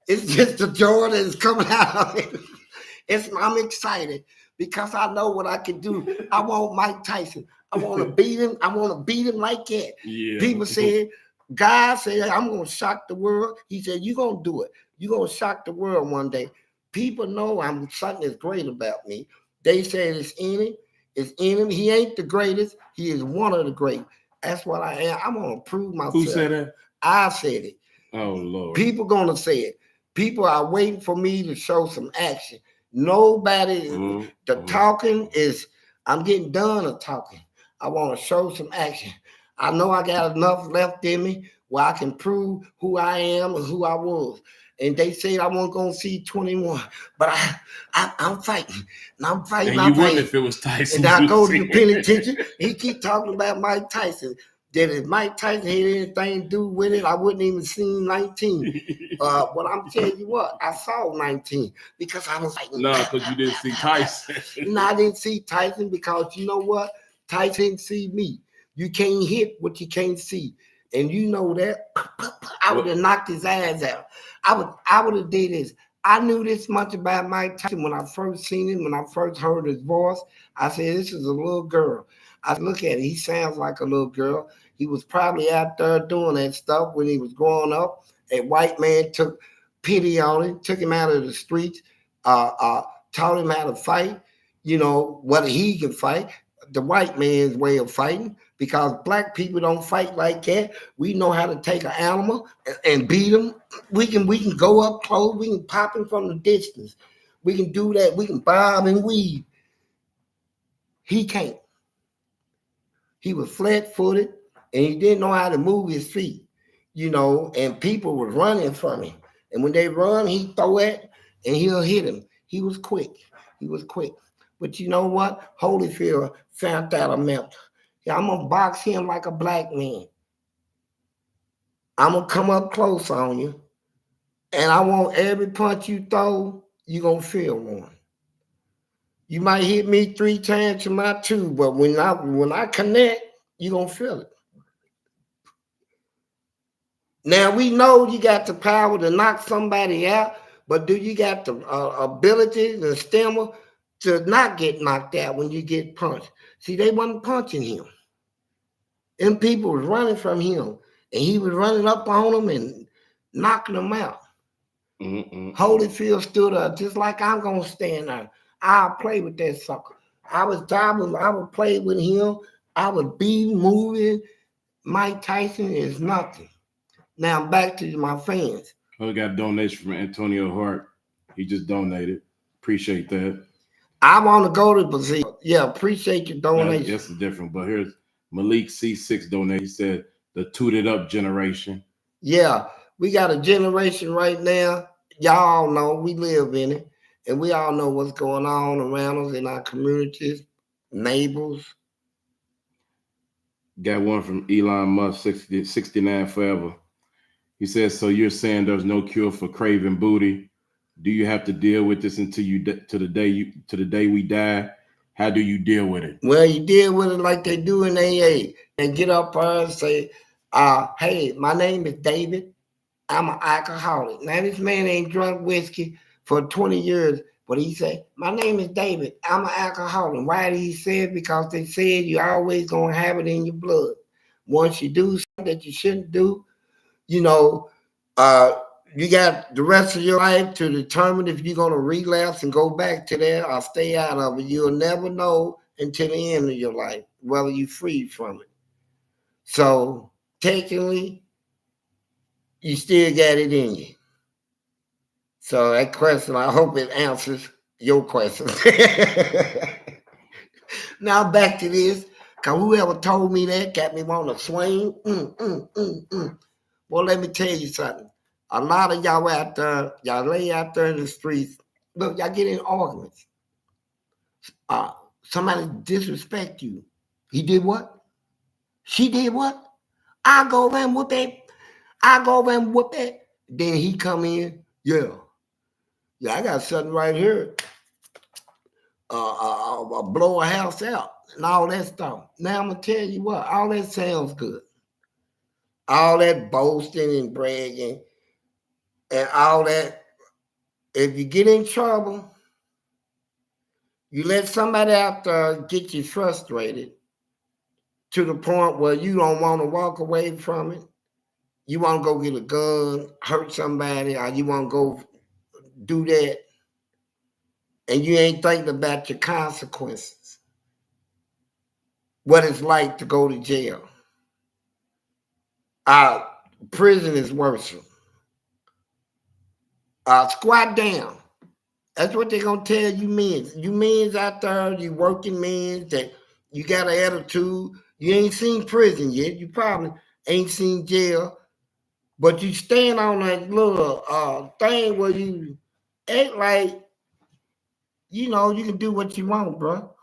It's just the joy that is coming out of it. I'm excited because I know what I can do. I want Mike Tyson. I want to beat him. I want to beat him like that. Yeah. People said, God said, I'm going to shock the world. He said, you're going to do it. You're going to shock the world one day. People know something is great about me. They said it's in him. It's in him. He ain't the greatest. He is one of the great. That's what I am. I'm going to prove myself. Who said that? I said it. Oh, Lord. People going to say it. People are waiting for me to show some action. Nobody, the talking is, I'm getting done of talking. I want to show some action. I know I got enough left in me where I can prove who I am and who I was. And they said I wasn't going to see 21, but I'm fighting. And I'm fighting. And you wouldn't if it was Tyson. And I go to the penitentiary. He keep talking about Mike Tyson. That if Mike Tyson had anything to do with it, I wouldn't even seen 19. But I'm telling you what, I saw 19 because I was like, no, because you didn't see Tyson. No, I didn't see Tyson because you know what? Tyson didn't see me. You can't hit what you can't see. And you know that. I would have knocked his ass out. I would have did this. I knew this much about Mike Tyson when I first seen him, when I first heard his voice. I said, this is a little girl. I look at it, he sounds like a little girl. He was probably out there doing that stuff when he was growing up. A white man took pity on him, took him out of the streets, taught him how to fight, whether he can fight, the white man's way of fighting, because black people don't fight like that. We know how to take an animal and beat him. We can go up close, we can pop him from the distance. We can do that, we can bob and weave. He can't. He was flat-footed, and he didn't know how to move his feet, and people were running from him. And when they run, he throw it, and he'll hit him. He was quick. But you know what? Holyfield found out a method. I'm going to box him like a black man. I'm going to come up close on you, and I want every punch you throw, you're going to feel one. You might hit me 3 times to my 2, but when I connect, you're going to feel it. Now, we know you got the power to knock somebody out, but do you got the ability, the stamina to not get knocked out when you get punched? See, they wasn't punching him. And people was running from him, and he was running up on them and knocking them out. Holyfield stood up just like I'm going to stand there. I'll play with that sucker. I would play with him. I would be moving. Mike Tyson is nothing. Now back to my fans. We got a donation from Antonio Hart. He just donated. Appreciate that. I want to go to Brazil. Yeah, appreciate your donation. That's different. But here's Malik C6 donate. He said the tooted up generation. Yeah, we got a generation right now. Y'all know we live in it. And we all know what's going on around us in our communities, neighbors. Got one from Elon Musk, 69 forever. He says, so you're saying there's no cure for craving booty? Do you have to deal with this until to the day we die? How do you deal with it? Well, you deal with it like they do in AA. And get up there and say, hey, my name is David. I'm an alcoholic. Now, this man ain't drunk whiskey for 20 years, but he said, my name is David. I'm an alcoholic. Why did he say it? Because they said you're always going to have it in your blood. Once you do something that you shouldn't do, you got the rest of your life to determine if you're going to relapse and go back to that or stay out of it. You'll never know until the end of your life whether you're free from it. So technically, you still got it in you. So that question, I hope it answers your question. Now back to this, because whoever told me that got me wanting to swing. Well, let me tell you something. A lot of y'all out there, y'all lay out there in the streets. Look, y'all get in arguments. Somebody disrespect you. He did what? She did what? I go over and whoop that. Then he come in, yeah, I got something right here. blow a house out and all that stuff. Now I'm gonna tell you what, all that sounds good. All that boasting and bragging and all that. If you get in trouble, you let somebody out there get you frustrated to the point where you don't want to walk away from it. You want to go get a gun, hurt somebody, or you want to go do that, and you ain't thinking about your consequences. What it's like to go to jail. Prison is worse. Squat down. That's what they're going to tell you men. You men's out there, you working men, that you got an attitude. You ain't seen prison yet. You probably ain't seen jail. But you stand on that little thing where you act like, you know, you can do what you want, bro.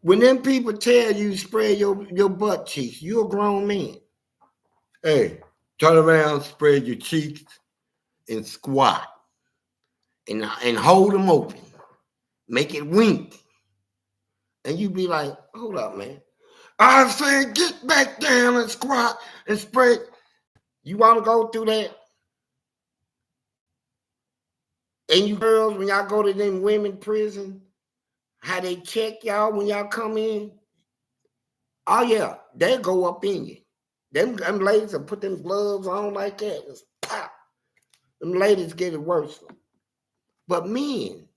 When them people tell you spread your butt cheeks, you a grown man. Hey, turn around, spread your cheeks, and squat. And hold them open. Make it wink. And you be like, hold up, man. I said, get back down and squat and spread. You want to go through that? And you girls, when y'all go to them women prison, how they check y'all when y'all come in? Oh, yeah, they'll go up in you. Them ladies will put them gloves on like that. Just pop. Them ladies get it worse. But men,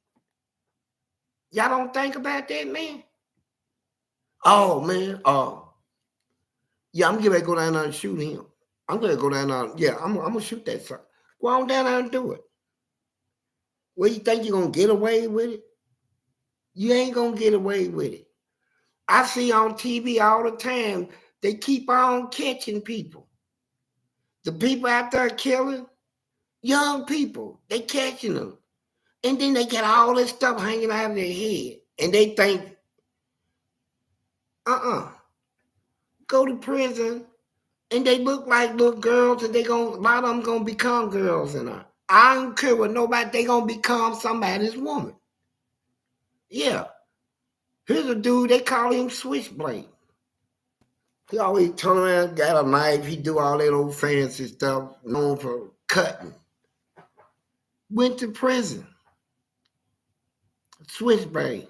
y'all don't think about that, man? Oh, man. Yeah, I'm getting ready to go down there and shoot him. I'm going to go down there. Yeah, I'm going to shoot that son. Go on down there and do it. Well, you think you're going to get away with it? You ain't going to get away with it. I see on TV all the time, they keep on catching people. The people out there killing, young people, they catching them. And then they get all this stuff hanging out of their head. And they think, go to prison. And they look like little girls, and a lot of them gonna become girls. And I don't care what nobody, they gonna become somebody's woman. Yeah. Here's a dude, they call him Switchblade. He always turn around, got a knife, he do all that old fancy stuff, known for cutting. Went to prison. Switchblade.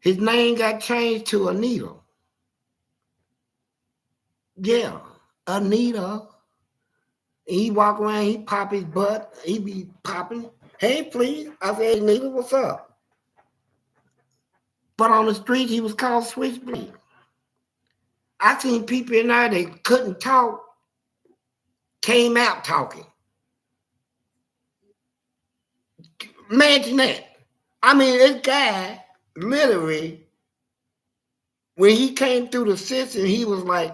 His name got changed to Anita. Yeah, Anita. And he walk around, he pop his butt, he be popping. Hey, please. I said, Anita, what's up? But on the street, he was called Switchblade. I seen people in there that couldn't talk, came out talking. Imagine that. I mean, this guy, literally, when he came through the system, he was like,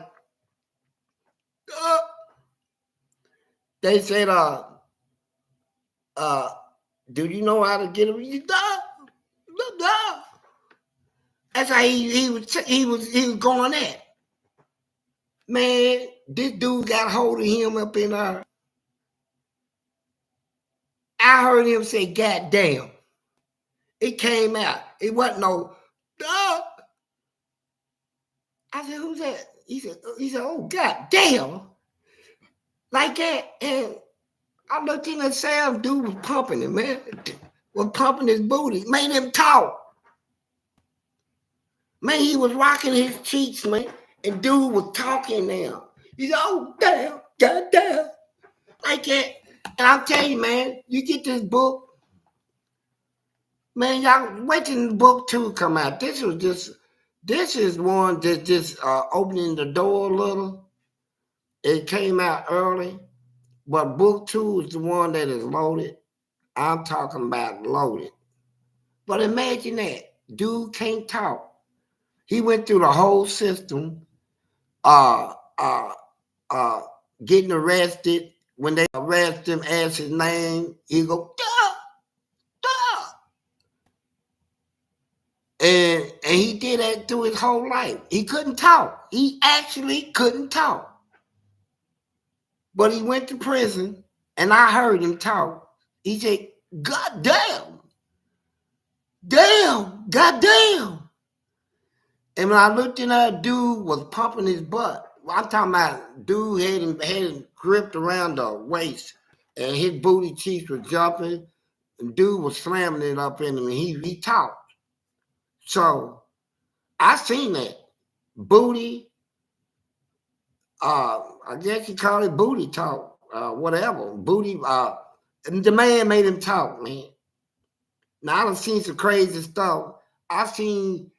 they said, do you know how to get him? That's how he was going at. Man, this dude got hold of him up in there. I heard him say, God damn. It came out. It wasn't no, I said, who's that? He said, oh, God damn. Like that. And I looked in and said, dude was pumping him, man. Was pumping his booty. Made him talk. Man, he was rocking his cheeks, man. And dude was talking now. He said, oh, damn, God damn. Like that. And I'll tell you, man, you get this book, man, y'all wait till book 2 come out. This is one that just opening the door a little. It came out early, but book 2 is the one that is loaded. I'm talking about loaded. But imagine that. Dude can't talk. He went through the whole system, getting arrested. When they arrest him, ask his name, he go, duh, duh. And he did that through his whole life. He couldn't talk. He actually couldn't talk. But he went to prison, and I heard him talk. He said, God damn. Damn. Goddamn. And when I looked in there, dude was pumping his butt. I'm talking about dude had him gripped around the waist, and his booty cheeks were jumping, and dude was slamming it up in him, and he talked. So I seen that. Booty, I guess you call it booty talk, whatever. Booty, and the man made him talk, man. Now I done seen some crazy stuff. I seen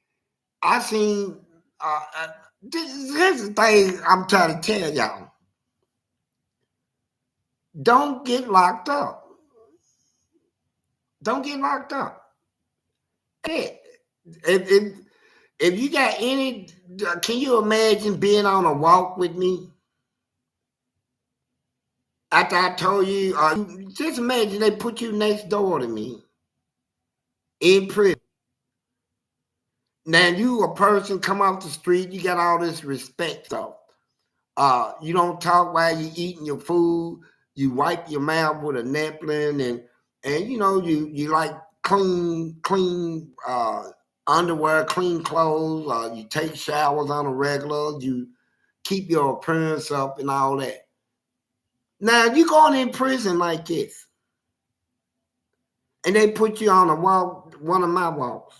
this is the thing I'm trying to tell y'all. Don't get locked up. Don't get locked up. If you got any, can you imagine being on a walk with me? After I told you, just imagine they put you next door to me in prison. Now you a person come off the street, you got all this respect stuff. You don't talk while you eating your food. You wipe your mouth with a napkin, and you know you like clean underwear, clean clothes. You take showers on a regular. You keep your appearance up and all that. Now you going in prison like this, and they put you on a walk, one of my walks.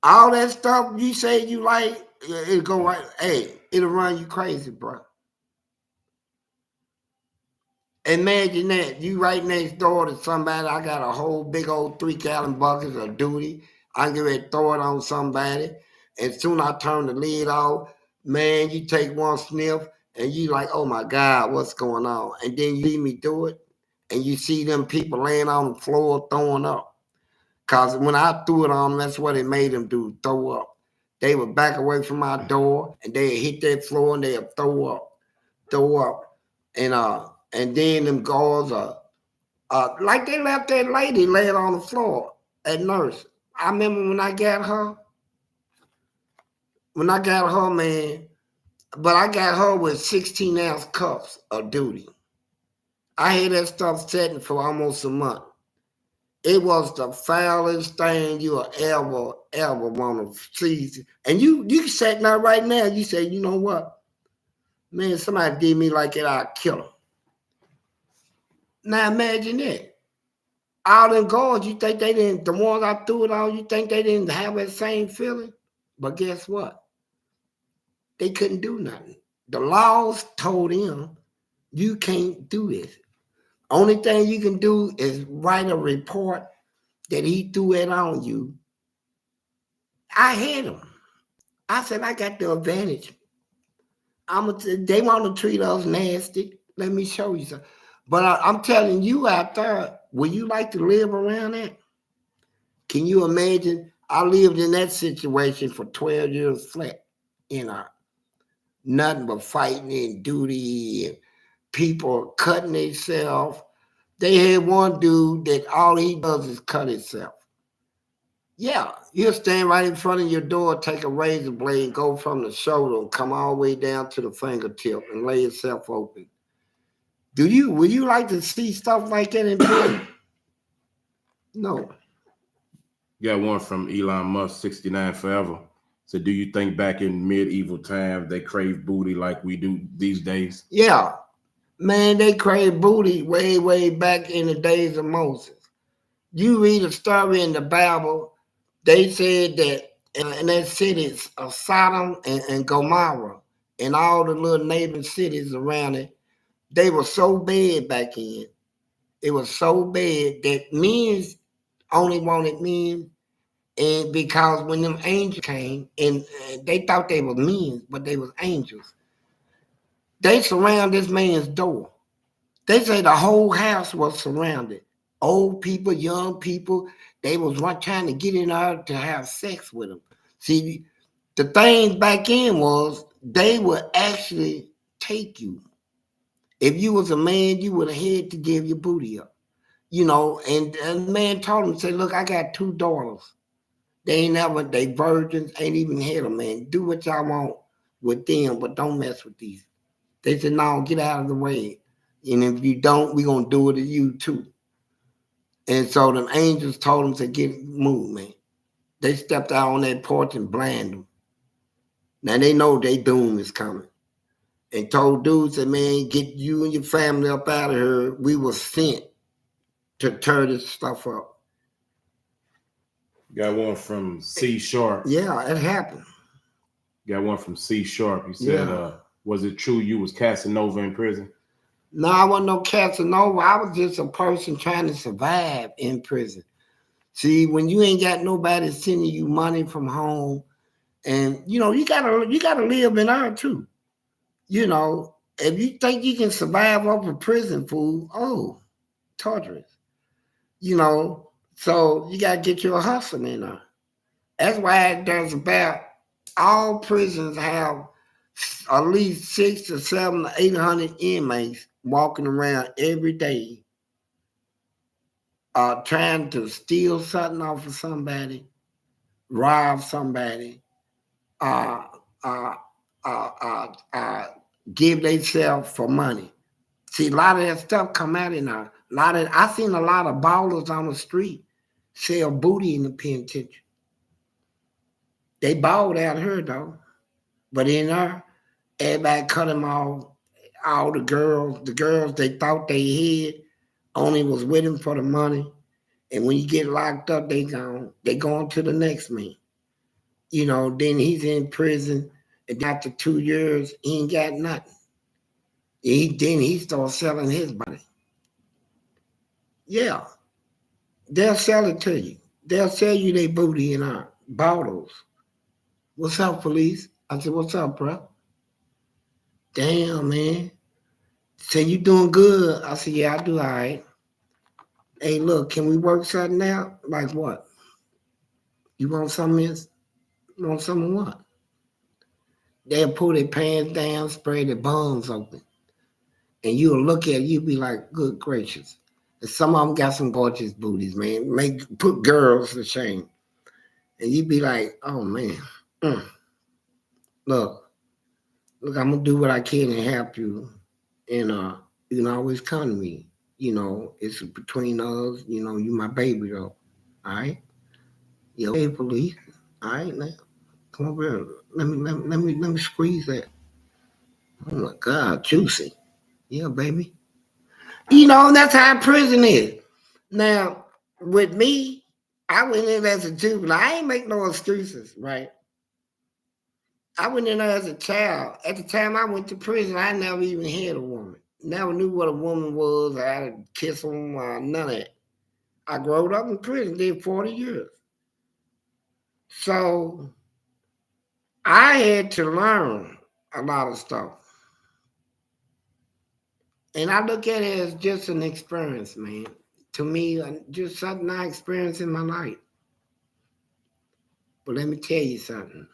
All that stuff you say you like, it'll go right. Hey, it'll run you crazy, bro. Imagine that you right next door to somebody. I got a whole big old 3-gallon bucket of duty. I can get ready to throw it on somebody. And soon I turn the lid off. Man, you take one sniff and you like, oh my God, what's going on? And then you see me do it, and you see them people laying on the floor throwing up. Because when I threw it on them, that's what it made them do, throw up. They would back away from my door, and they'd hit that floor, and they'd throw up. And then them guards like they left that lady laying on the floor at nurse. I remember when I got her, man, but I got her with 16-ounce cups of duty. I had that stuff setting for almost a month. It was the foulest thing you will ever want to see. And you sitting there right now, you say, you know what? Man, somebody did me like that, I'll kill him. Now imagine that. All them guards, you think they didn't, the ones I threw it on, you think they didn't have that same feeling? But guess what? They couldn't do nothing. The laws told them, you can't do this. Only thing you can do is write a report that he threw it on you. I had him. I said, I got the advantage. They want to treat us nasty. Let me show you something. But I'm telling you out there, would you like to live around that? Can you imagine? I lived in that situation for 12 years flat. Nothing but fighting and duty and people cutting themselves. They had one dude that all he does is cut himself. Yeah, he'll stand right in front of your door, take a razor blade, go from the shoulder and come all the way down to the fingertip and lay himself open. Would you like to see stuff like that in prison? No. Got one from Elon Musk, 69 forever. So do you think back in medieval times they crave booty like we do these days? Yeah. Man, they crave booty way, way back in the days of Moses. You read a story in the Bible, they said that in that cities of Sodom and Gomorrah and all the little neighboring cities around it, they were so bad back in. It was so bad that men only wanted men, and because when them angels came, and they thought they were men, but they was angels, they surrounded this man's door. They say the whole house was surrounded. Old people, young people, they was trying to get in there to have sex with them. See, the thing back in was they would actually take you. If you was a man, you would have had to give your booty up. And the man told him, say, look, I got 2 daughters. They virgins, ain't even had a man. Do what y'all want with them, but don't mess with these. They said, no, get out of the way. And if you don't, we're going to do it to you too. And so them angels told them to get moved, man. They stepped out on that porch and bland them. Now they know their doom is coming. And told dudes that, man, get you and your family up out of here. We were sent to tear this stuff up. Got one from C Sharp. Yeah, it happened. Got one from C Sharp. He said, was it true you was Casanova in prison? No, I wasn't no Casanova. I was just a person trying to survive in prison. See, when you ain't got nobody sending you money from home, and you gotta live in there too. You know, if you think you can survive off of prison food, torturous. You know, so you gotta get you a hustle in there. That's why there's about all prisons have at least 600 to 700 to 800 inmates walking around every day, trying to steal something off of somebody, rob somebody, give themselves for money. See, a lot of that stuff come out in there. I seen a lot of ballers on the street sell booty in the penitentiary. They balled out here though, but in there, everybody cut them off. All the girls they thought they had only was with him for the money. And when you get locked up, they gone. They going to the next man. You know, then he's in prison. And after 2 years, he ain't got nothing. Then he starts selling his body. Yeah. They'll sell it to you. They'll sell you their booty in our bottles. What's up, police? I said, what's up, bro? Damn, man. Say, you doing good? I said, yeah, I do all right. Hey, look, can we work something out? Like what? You want something else? You want something what? They'll pull their pants down, spray their bums open. And you'll look at it, you'll be like, good gracious. And some of them got some gorgeous booties, man. Put girls to shame. And you'd be like, oh, man. Look, I'm going to do what I can to help you. And you can always come to me. You know, it's between us. You know, you my baby, though. All right? You okay, police? All right, now. Come over here. Let me squeeze that. Oh, my God, juicy. Yeah, baby. You know, that's how prison is. Now, with me, I went in as a juvenile. I ain't make no excuses, right? I went in there as a child. At the time I went to prison, I never even had a woman. Never knew what a woman was. I had to kiss them, none of that. I grew up in prison, did 40 years. So I had to learn a lot of stuff. And I look at it as just an experience, man. To me, just something I experienced in my life. But let me tell you something.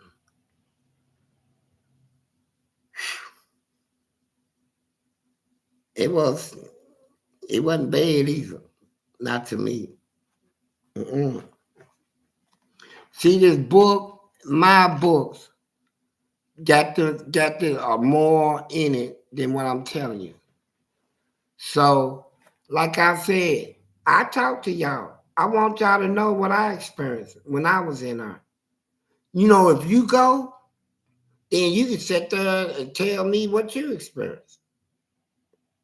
It wasn't bad either. Not to me. See, this book, my books, got more in it than what I'm telling you. So, like I said, I talk to y'all. I want y'all to know what I experienced when I was in there. You know, if you go, then you can sit there and tell me what you experienced.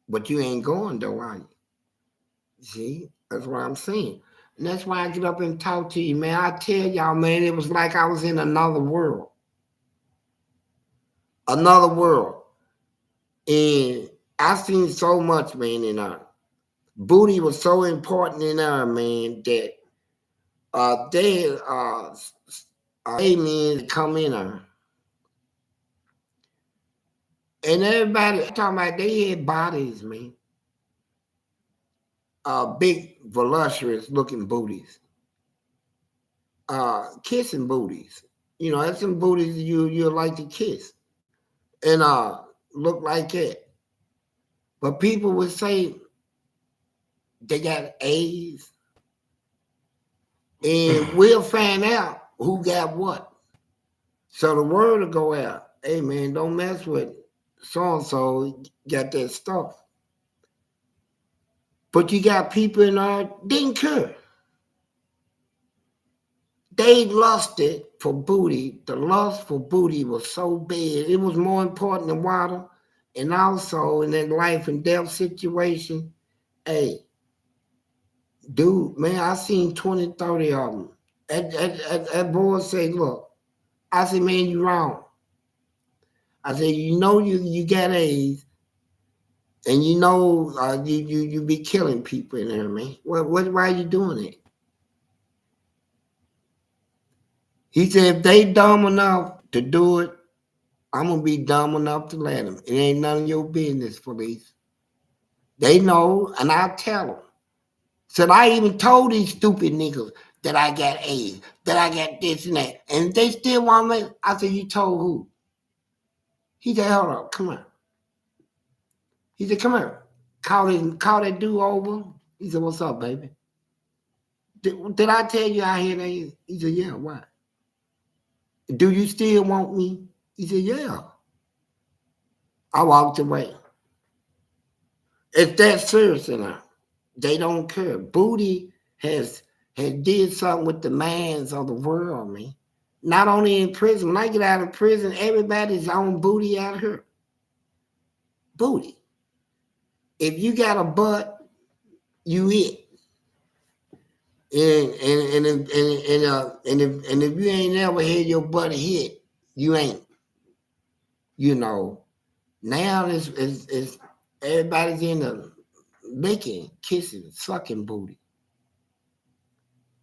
But you ain't going though, are you? See, that's what I'm saying. And that's why I get up and talk to you, man. I tell y'all, man, it was like I was in another world. Another world. And I seen so much, man, in there. Booty was so important in there, man, that they men come in there. And everybody talking about they had bodies, man. Big, voluptuous looking booties. Kissing booties. You know, that's some booties you like to kiss. And look like that. But people would say they got AIDS. And we'll find out who got what. So the word will go out. Hey, man, don't mess with so-and-so, got that stuff. But you got people in there didn't care. They lusted for booty. The lust for booty was so bad. It was more important than water. And also in that life and death situation, hey, dude, man, I seen 20, 30 of them. That boy said, look, I said, man, you wrong. I said, you know you got AIDS, and you know you be killing people in there, man. Why are you doing it? He said, if they dumb enough to do it, I'm gonna be dumb enough to let them. It ain't none of your business, police. They know, and I tell them. Said I even told these stupid niggas that I got AIDS, that I got this and that, and they still want me. I said, you told who? He said, hold up, come on. He said, come here. Call that dude over. He said, what's up, baby? Did I tell you I had AIDS? He said, yeah, why? Do you still want me? He said, yeah. I walked away. It's that serious now. They don't care. Booty has did something with the minds of the world, man. Not only in prison. When I get out of prison, everybody's on booty out here. Booty. If you got a butt, you it. And if you ain't never had your butt hit, you ain't. You know. Now it's everybody's in the licking, kissing, sucking booty.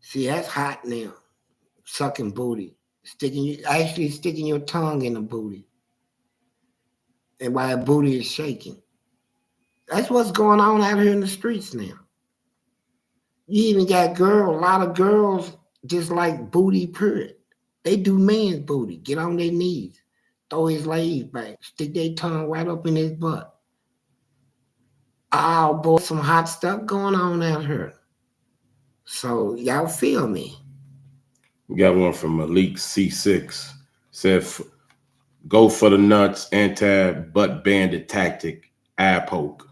See, that's hot now. Sucking booty. Sticking your tongue in the booty. And while the booty is shaking. That's what's going on out here in the streets now. You even got a lot of girls just like booty period. They do man's booty. Get on their knees. Throw his legs back. Stick their tongue right up in his butt. Oh boy, some hot stuff going on out here. So y'all feel me. We got one from Malik C6. Said, go for the nuts, anti-butt bandit tactic, eye poke.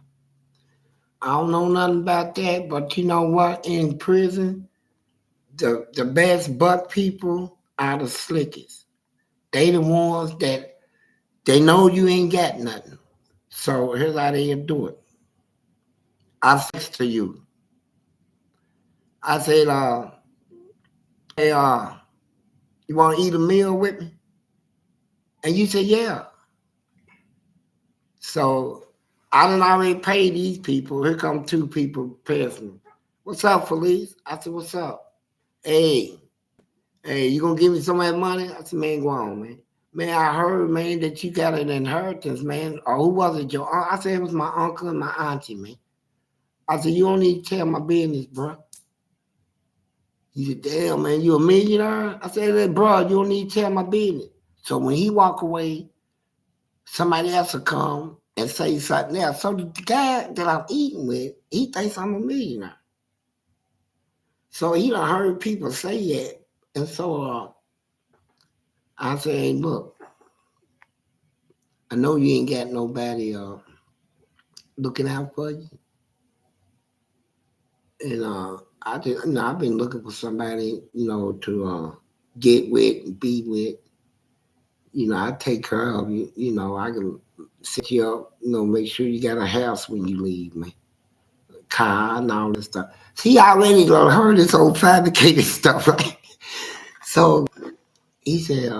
I don't know nothing about that, but you know what? In prison, the best butt people are the slickest. They the ones that they know you ain't got nothing. So here's how they do it. I said to you, I said, hey, you want to eat a meal with me? And you said, yeah. So I done already paid these people. Here come two people paying me. What's up, Felice? I said, what's up? Hey, you gonna give me some of that money? I said, man, go on, man. Man, I heard, man, that you got an inheritance, man. Or who was it, your uncle? I said, it was my uncle and my auntie, man. I said, you don't need to tell my business, bro. He said, damn, man, you a millionaire? I said, hey, bro, you don't need to tell my business. So when he walk away, somebody else will come and say something else. So the guy that I'm eating with, he thinks I'm a millionaire. So he done heard people say that. And so I said, hey, look, I know you ain't got nobody looking out for you. And I've been looking for somebody, to get with and be with. I take care of you. I can set you up, make sure you got a house when you leave, man. Car and all this stuff. See, I already heard this old fabricated stuff, right? So he said,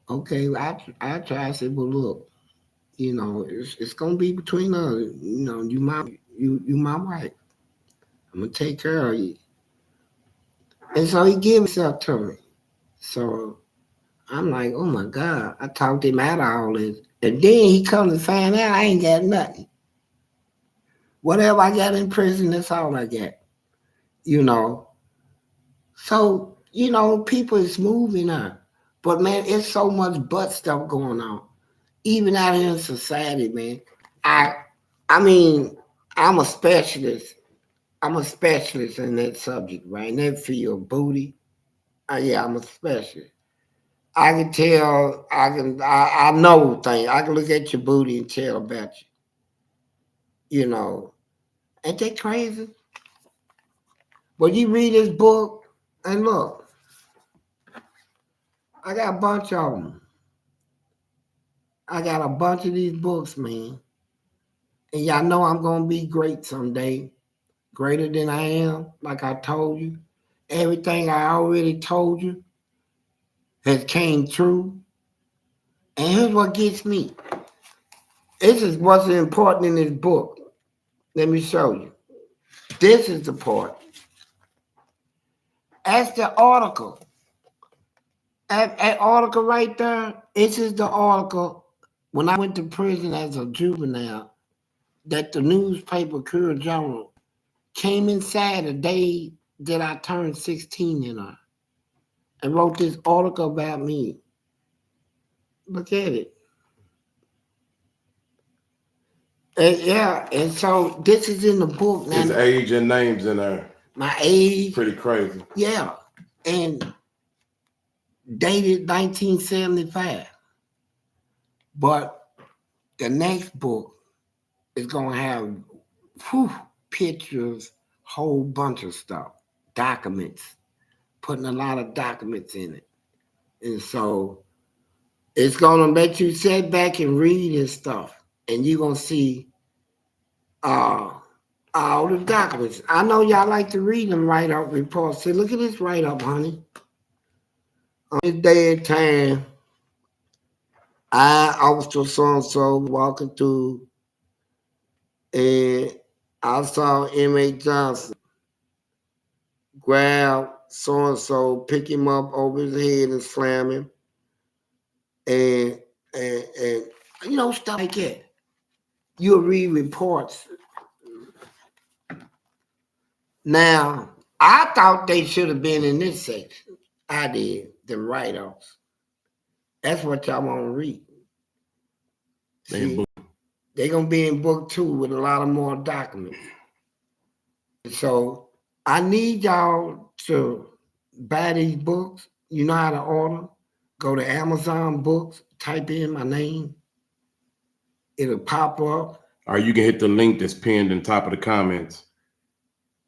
okay, I try. I said, well, look, it's gonna be between us. You my wife. I'm gonna take care of you. And so he gave himself to me. So I'm like, oh my God, I talked him out of all this. And then he comes to find out I ain't got nothing. Whatever I got in prison, that's all I got. So, people is moving on. But man, it's so much butt stuff going on. Even out here in society, man. I mean, I'm a specialist. I'm a specialist in that subject, right? In that field, booty. Yeah, I'm a specialist. I can tell, I know things. I can look at your booty and tell about you. You know, ain't that crazy? But you read this book, and look, I got a bunch of them. I got a bunch of these books, man. And y'all know I'm going to be great someday. Greater than I am, like I told you. Everything I already told you has came true. And here's what gets me. This is what's important in this book. Let me show you. This is the part. That's the article. That article right there, this is the article when I went to prison as a juvenile that the newspaper Courier Journal came inside the day that I turned 16 in her and wrote this article about me. Look at it. And so this is in the book. Now, his age and names in there. My age. Pretty crazy. Yeah. And dated 1975. But the next book is going to have pictures, whole bunch of stuff, documents, putting a lot of documents in it. And so it's going to let you sit back and read this stuff. And you're going to see all the documents. I know y'all like to read them write-up reports. Say, look at this write-up, honey. On this day and time, Officer so-and-so, walking through, and I saw Mike Johnson grab so-and-so, pick him up over his head and slam him, and you know, stuff like that. You'll read reports. Now, I thought they should have been in this section. I did, the write-offs. That's what y'all want to read. See, they're going to be in book 2 with a lot of more documents. So I need y'all to buy these books. You know how to order. Go to Amazon Books, type in my name. It'll pop up. Or you can hit the link that's pinned in top of the comments.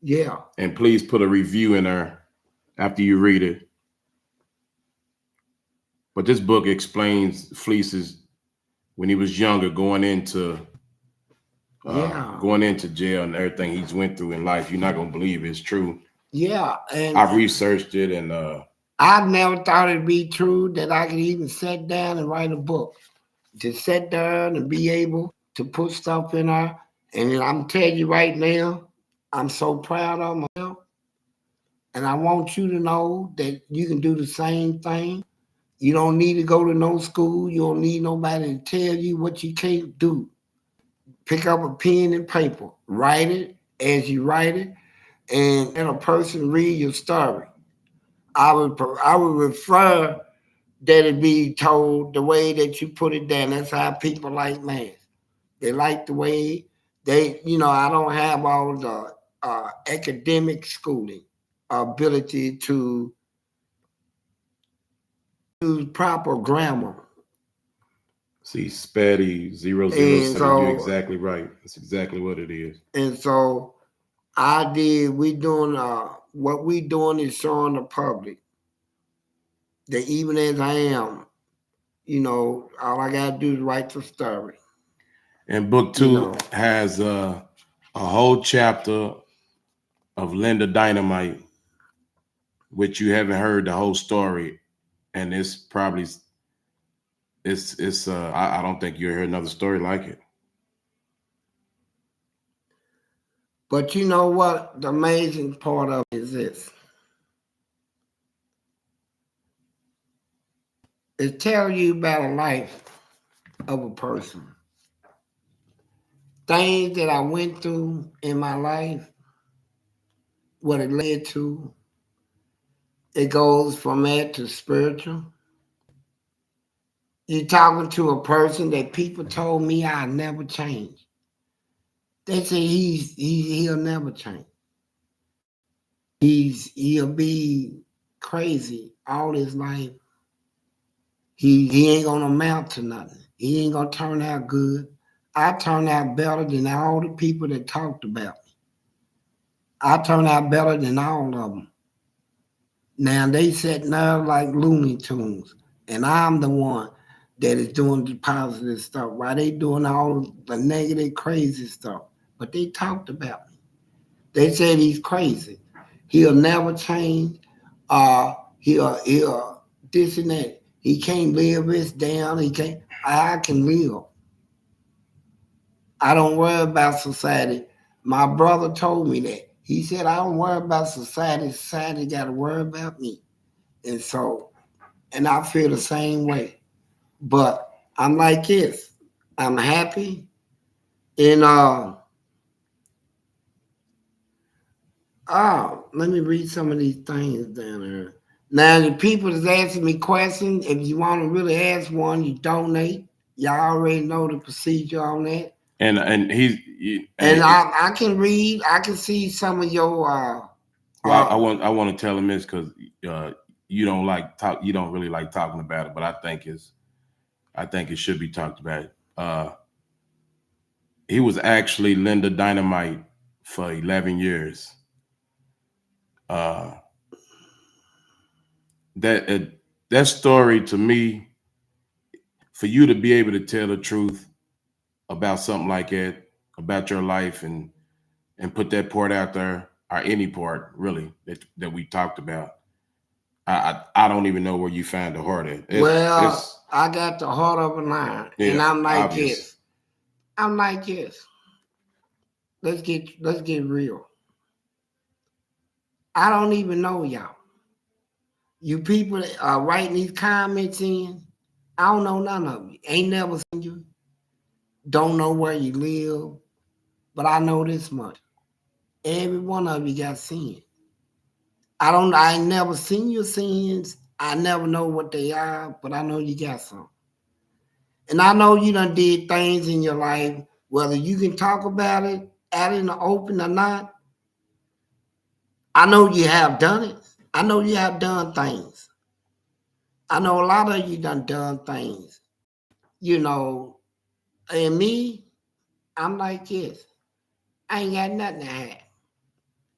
Yeah. And please put a review in there after you read it. But this book explains Fleece's when he was younger, going into jail and everything he's went through in life. You're not gonna believe it's true. Yeah, and I researched it, and I never thought it'd be true that I could even sit down and write a book. To sit down and be able to put stuff in there. And I'm telling you right now, I'm so proud of myself. And I want you to know that you can do the same thing. You don't need to go to no school. You don't need nobody to tell you what you can't do. Pick up a pen and paper. Write it as you write it. And let a person read your story. I would refer that it be told the way that you put it down. That's how people like math. They like the way I don't have all the academic schooling ability to use proper grammar. See, Spatty 007, you're exactly right. That's exactly what it is. And so what we doing is showing the public that even as I am, all I gotta do is write the story. And book 2 has a whole chapter of Linda Dynamite, which you haven't heard the whole story, and it's probably I don't think you'll hear another story like it. But you know what? The amazing part of it is this. It tells you about a life of a person. Things that I went through in my life, what it led to. It goes from that to spiritual. You're talking to a person that people told me I'd never change. They say he'll never change. He'll be crazy all his life. He ain't gonna amount to nothing. He ain't gonna turn out good. I turned out better than all the people that talked about me. I turned out better than all of them. Now they sitting there like Looney Tunes, and I'm the one that is doing the positive stuff. While they doing all the negative, crazy stuff, but they talked about me. They said he's crazy. He'll never change. He'll this and that. He can't live this down. He can't. I can live. I don't worry about society. My brother told me that. He said, I don't worry about society. Society got to worry about me. And so, and I feel the same way. But I'm like this. I'm happy. And let me read some of these things down there. Now, the people that's asking me questions, if you want to really ask one, you donate. Y'all already know the procedure on that. And I can read. I can see some of your. I want to tell him this because you don't like talk. You don't really like talking about it, but I think it should be talked about. He was actually Linda Dynamite for 11 years. That story to me, for you to be able to tell the truth about something like that, about your life, and put that part out there, or any part really that we talked about, I don't even know where you find the heart at. I got the heart of a lion, yeah, and I'm like obvious. this. I'm like this. Let's get real. I don't even know y'all. You people that are writing these comments in, I don't know none of you. Ain't never seen you. Don't know where you live. But I know this much. Every one of you got sin. I ain't never seen your sins. I never know what they are, but I know you got some. And I know you done did things in your life, whether you can talk about it out in the open or not. I know you have done it. I know you have done things. I know a lot of you done things. You know, and me, I'm like this. I ain't got nothing to hide.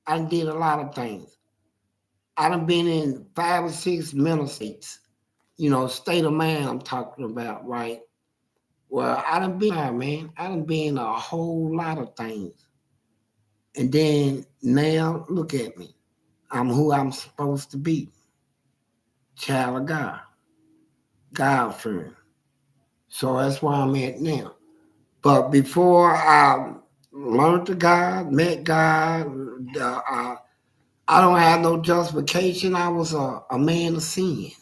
I done did a lot of things. I done been in 5 or 6 mental states. You know, state of mind I'm talking about, right? Well, I done been there, man. I done been a whole lot of things. And then now, look at me. I'm who I'm supposed to be. Child of God. God-fearing. So that's where I'm at now. But before I learned to God, met God, I don't have no justification. I was a man of sin.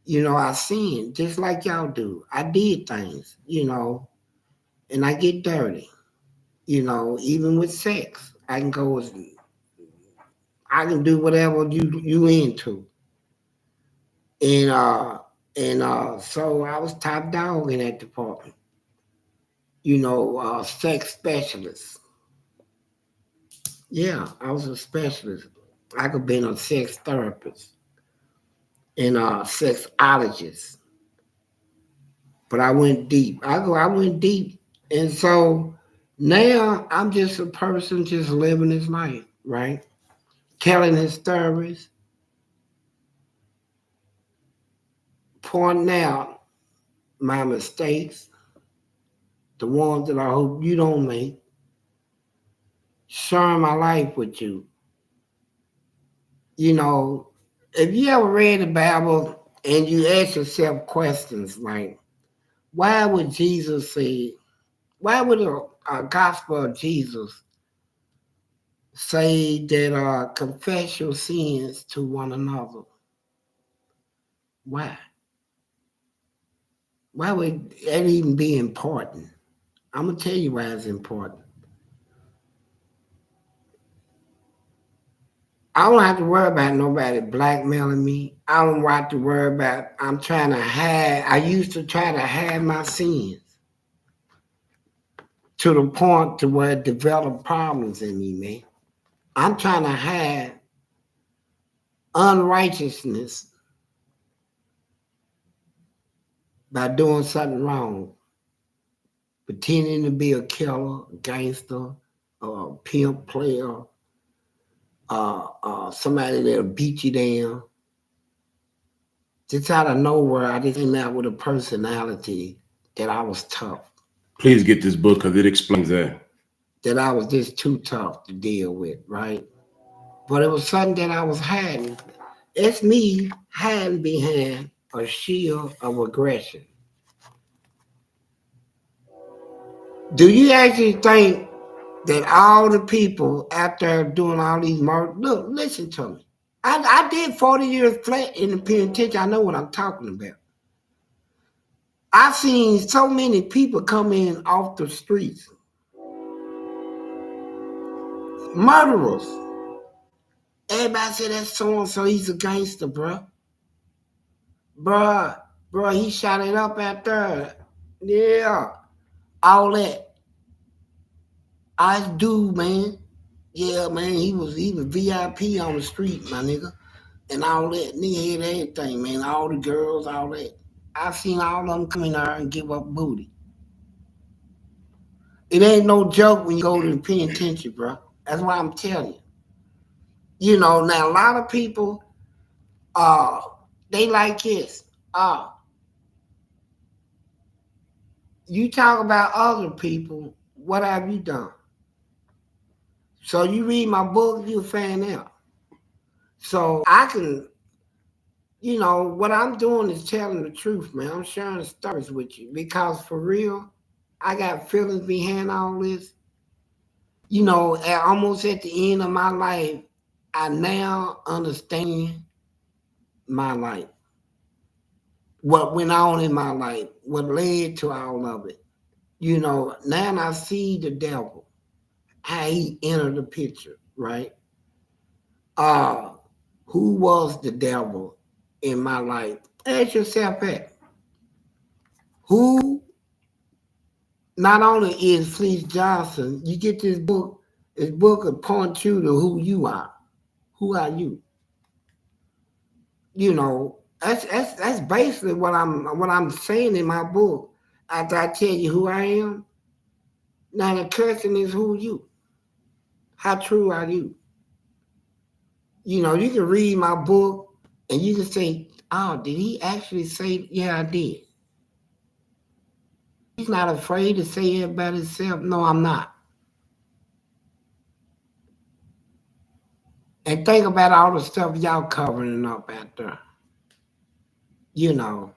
You know, I sinned just like y'all do. I did things, you know, and I get dirty. You know, even with sex, I can go as I can do whatever you into. And so I was top dog in that department. You know, sex specialist. Yeah, I was a specialist. I could be a sex therapist and a sexologist. But I went deep. I went deep. And so now I'm just a person just living his life, right? Telling his stories, pointing out my mistakes, the ones that I hope you don't make, sharing my life with you. You know, if you ever read the Bible and you ask yourself questions like, why would Jesus say, why would a gospel of Jesus say that confess your sins to one another? Why? Why would that even be important? I'm gonna tell you why it's important. I don't have to worry about nobody blackmailing me. I don't have to worry about I'm trying to hide. I used to try to hide my sins to the point to where it developed problems in me, man. I'm trying to hide unrighteousness by doing something wrong. pretending to be a killer, a gangster, a pimp player, somebody that'll beat you down. Just out of nowhere, I just came out with a personality that I was tough. Please get this book because it explains that. That I was just too tough to deal with, right? But it was something that I was hiding. It's me hiding behind a shield of aggression. Do you actually think that all the people out there doing all these murders, look, listen to me. I did 40 years flat in the penitentiary. I know what I'm talking about. I've seen so many people come in off the streets. Murderers. Everybody say that's so-and-so, he's a gangster, bruh. Bruh, he shot it up out there. Yeah. All that. I do, man. Yeah, man, he was VIP on the street, my nigga. And all that. Nigga had everything, man. All the girls, all that. I've seen all of them come in there and give up booty. It ain't no joke when you go to the penitentiary, bro. That's what I'm telling you. You know, now a lot of people, they like this. You talk about other people, what have you done? So you read my book, you'll find out. So I can, you know, what I'm doing is telling the truth, man. I'm sharing stories with you because for real, I got feelings behind all this. You know, almost at the end of my life, I now understand my life. What went on in my life, what led to all of it. You know, now I see the devil, how he entered the picture, right? Who was the devil in my life? Ask yourself that. Who not only is Fleece Johnson, you get this book will point you to who you are. Who are you? You know, that's basically what I'm saying in my book. After I tell you who I am, now the question is who you? How true are you? You know, you can read my book and you can say, oh, did he actually say, yeah, I did? He's not afraid to say it about himself. No, I'm not. And think about all the stuff y'all covering up out there. You know.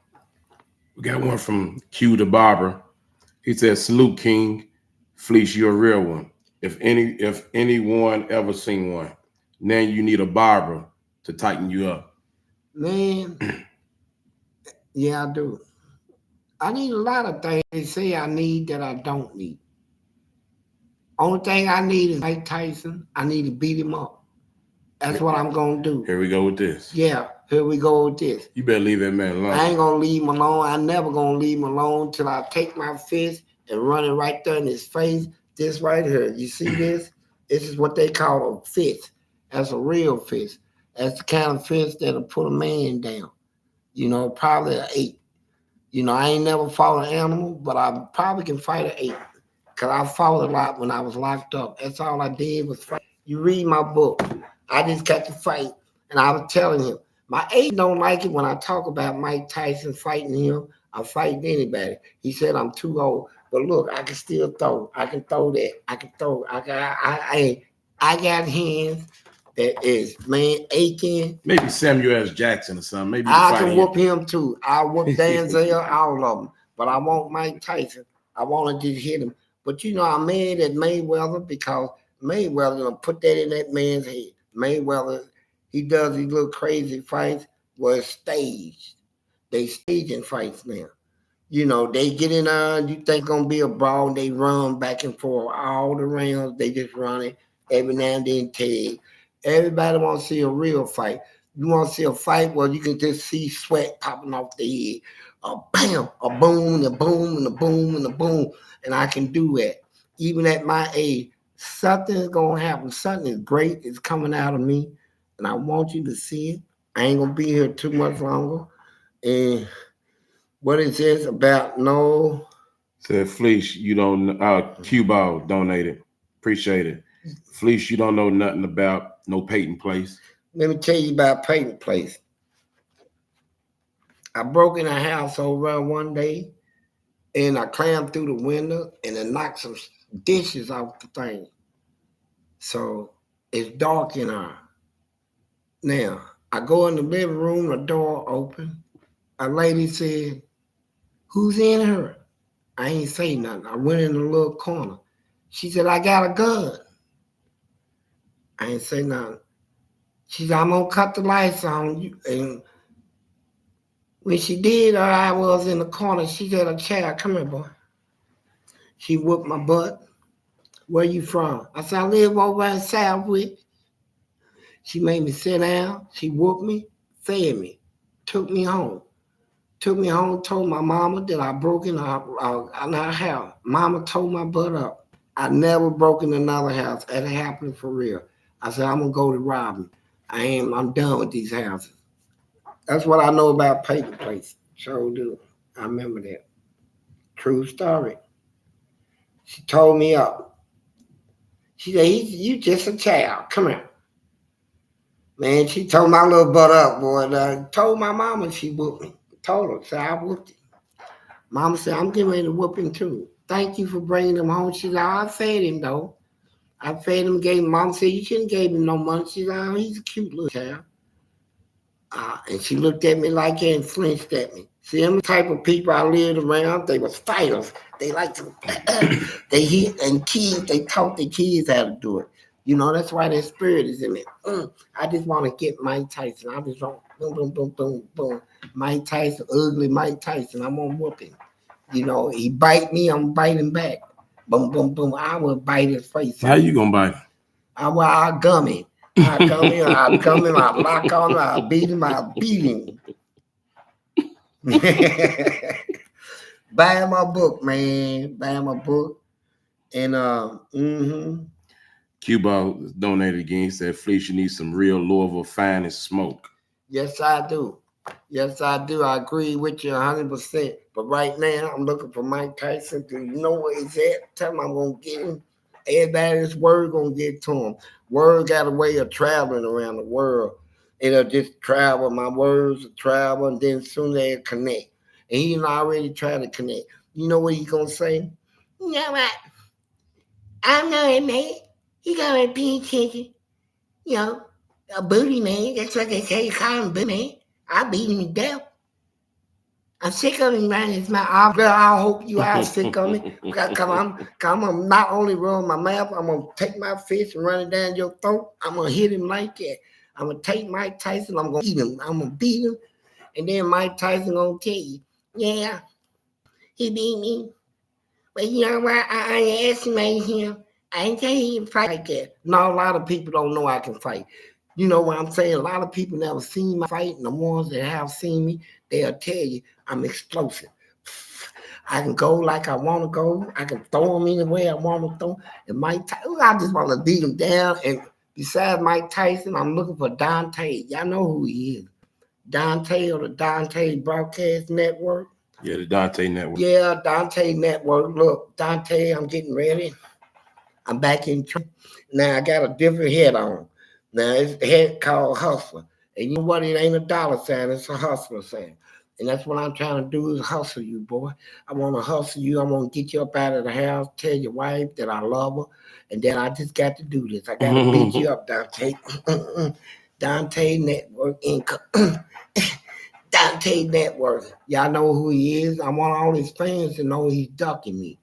We got one from Q the Barber. He says, salute King. Fleece, you're a real one. If anyone ever seen one, now you need a barber to tighten you up. Man, yeah, I do. I need a lot of things they say I need that I don't need. Only thing I need is Mike Tyson. I need to beat him up. That's what I'm going to do. Here we go with this. Yeah, here we go with this. You better leave that man alone. I ain't going to leave him alone. I never going to leave him alone till I take my fist and run it right there in his face. This right here. You see this? This is what they call a fist. That's a real fist. That's the kind of fist that'll put a man down. You know, probably an 8. You know, I ain't never fought an animal, but I probably can fight an 8. Because I fought a lot when I was locked up. That's all I did was fight. You read my book. I just got to fight. And I was telling him, my 8 don't like it when I talk about Mike Tyson fighting him. I'm fighting anybody. He said I'm too old. But look, I can still throw. I can throw that. I can throw. I got hands that is, man, aching. Maybe Samuel S. Jackson or something. Maybe I can whoop him too. I whoop Denzel, all of them. But I want Mike Tyson. I want to just hit him. But you know, I'm mad at Mayweather because Mayweather gonna put that in that man's head. Mayweather, he does these little crazy fights where it's staged. They staging fights now. You know, they get in on, you think gonna be a brawl, and they run back and forth all the rounds. They just run it every now and then tag. Everybody wants to see a real fight. You want to see a fight where you can just see sweat popping off the head. A bam, a boom, and a boom, and a boom, and a boom. And I can do that. Even at my age, something is going to happen. Something great is coming out of me. And I want you to see it. I ain't going to be here too much longer. And what is this about? No Said Fleece, you don't. Q-Ball donated. Appreciate it. Fleece, you don't know nothing about no Peyton Place. Let me tell you about Peyton Place. I broke in a house over one day, and I climbed through the window, and it knocked some dishes off the thing. So it's dark in there. Now, I go in the living room, the door open. A lady said, "Who's in here?" I ain't say nothing. I went in the little corner. She said, "I got a gun." I ain't say nothing. She said, "I'm gonna cut the lights on." And when she did, I was in the corner. She said, "A child, come here, boy." She whooped my butt. "Where you from?" I said, "I live over in Southwick." She made me sit down. She whooped me, fed me, took me home. Took me home, told my mama that I broke in our house. Mama tore my butt up. I never broke in another house. It happened for real. I said, I'm going to go to robbing. I'm done with these houses. That's what I know about Peyton Place. Sure do. I remember that. True story. She told me up. She said, "You just a child. Come here." Man, she told my little butt up, boy. Told my mama she whooped me. Told her, said I whooped it. Mama said, "I'm getting ready to whoop him too. Thank you for bringing him home." She said, "I fed him though. I fed him, gave him." Mama said, "You shouldn't have gave him no money." She said, "Oh, he's a cute little child." And she looked at me like that and flinched at me. See, them type of people I lived around, they was fighters. They like to, they hit and kids, they taught their kids how to do it. You know, that's why that spirit is in it. I just want to get Mike Tyson. I just want, boom, boom, boom, boom, boom. Mike Tyson, ugly Mike Tyson. I'm going to whoop him. You know, he bite me, I'm biting back. Boom, boom, boom. I will bite his face. How you gonna bite him? I'll gum him. I'll gum him, I'll lock on him, I'll beat him. Buy my book, man. Buy my book. And Q-Ball donated again. He said, Fleece, you need some real Louisville finest smoke. Yes, I do. Yes, I do. I agree with you 100%. But right now, I'm looking for Mike Tyson. Do you know where he's at? Tell him I'm going to get him. Everybody's word going to get to him. Word got a way of traveling around the world. It'll just travel. My words will travel, and then soon they'll connect. And he already tried to connect. You know what he's going to say? "You know what? I'm not a man. You got to pay attention. You know, a booty man. That's what they say. You call him booty man. I beat him to death. I'm sick of him running his mouth. I hope you are sick of me. Because I'm going to not only run my mouth, I'm going to take my fist and run it down your throat. I'm going to hit him like that. I'm going to take Mike Tyson. I'm going to beat him. I'm going to beat him. And then Mike Tyson going to tell you, yeah, he beat me. But you know what? I ain't estimate him. I ain't tell you he can fight like that. No, a lot of people don't know I can fight. You know what I'm saying? A lot of people never seen me fight, and the ones that have seen me, they'll tell you I'm explosive. I can go like I want to go. I can throw him any way I want to throw. And Mike Tyson, I just want to beat him down. And besides Mike Tyson, I'm looking for Dante. Y'all know who he is. Dante or the Dante Broadcast Network. Yeah, the Dante Network. Yeah, Dante Network. Look, Dante, I'm getting ready. I'm back in. Now I got a different head on. Now it's the head called Hustler. And you know what? It ain't a dollar sign, it's a hustler sign. And that's what I'm trying to do is hustle you, boy. I want to hustle you. I want to get you up out of the house, tell your wife that I love her, and then I just got to do this. I got to beat you up, Dante. Dante Network Income. Dante Network. Y'all know who he is. I want all his fans to know he's ducking me.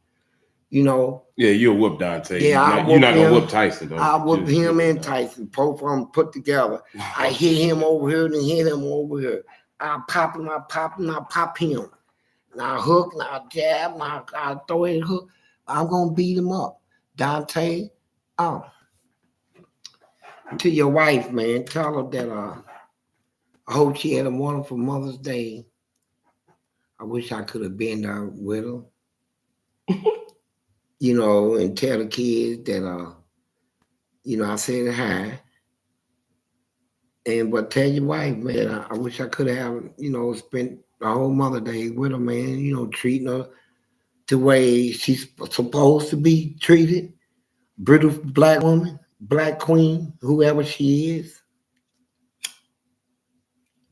You know. Yeah, you'll whoop Dante. Yeah, you're not gonna whoop Tyson though. I'll whoop him and Tyson. Both of them put together. I hit him over here and hit him over here. I pop him, I pop him. And I hook, and I jab, and I throw it hook. I'm gonna beat him up. Dante, to your wife, man, tell her that I hope she had a wonderful Mother's Day. I wish I could have been there with her. You know, and tell the kids that I said hi. But tell your wife, man, I wish I could have, spent the whole Mother Day with her, man, treating her the way she's supposed to be treated. Beautiful black woman, black queen, whoever she is.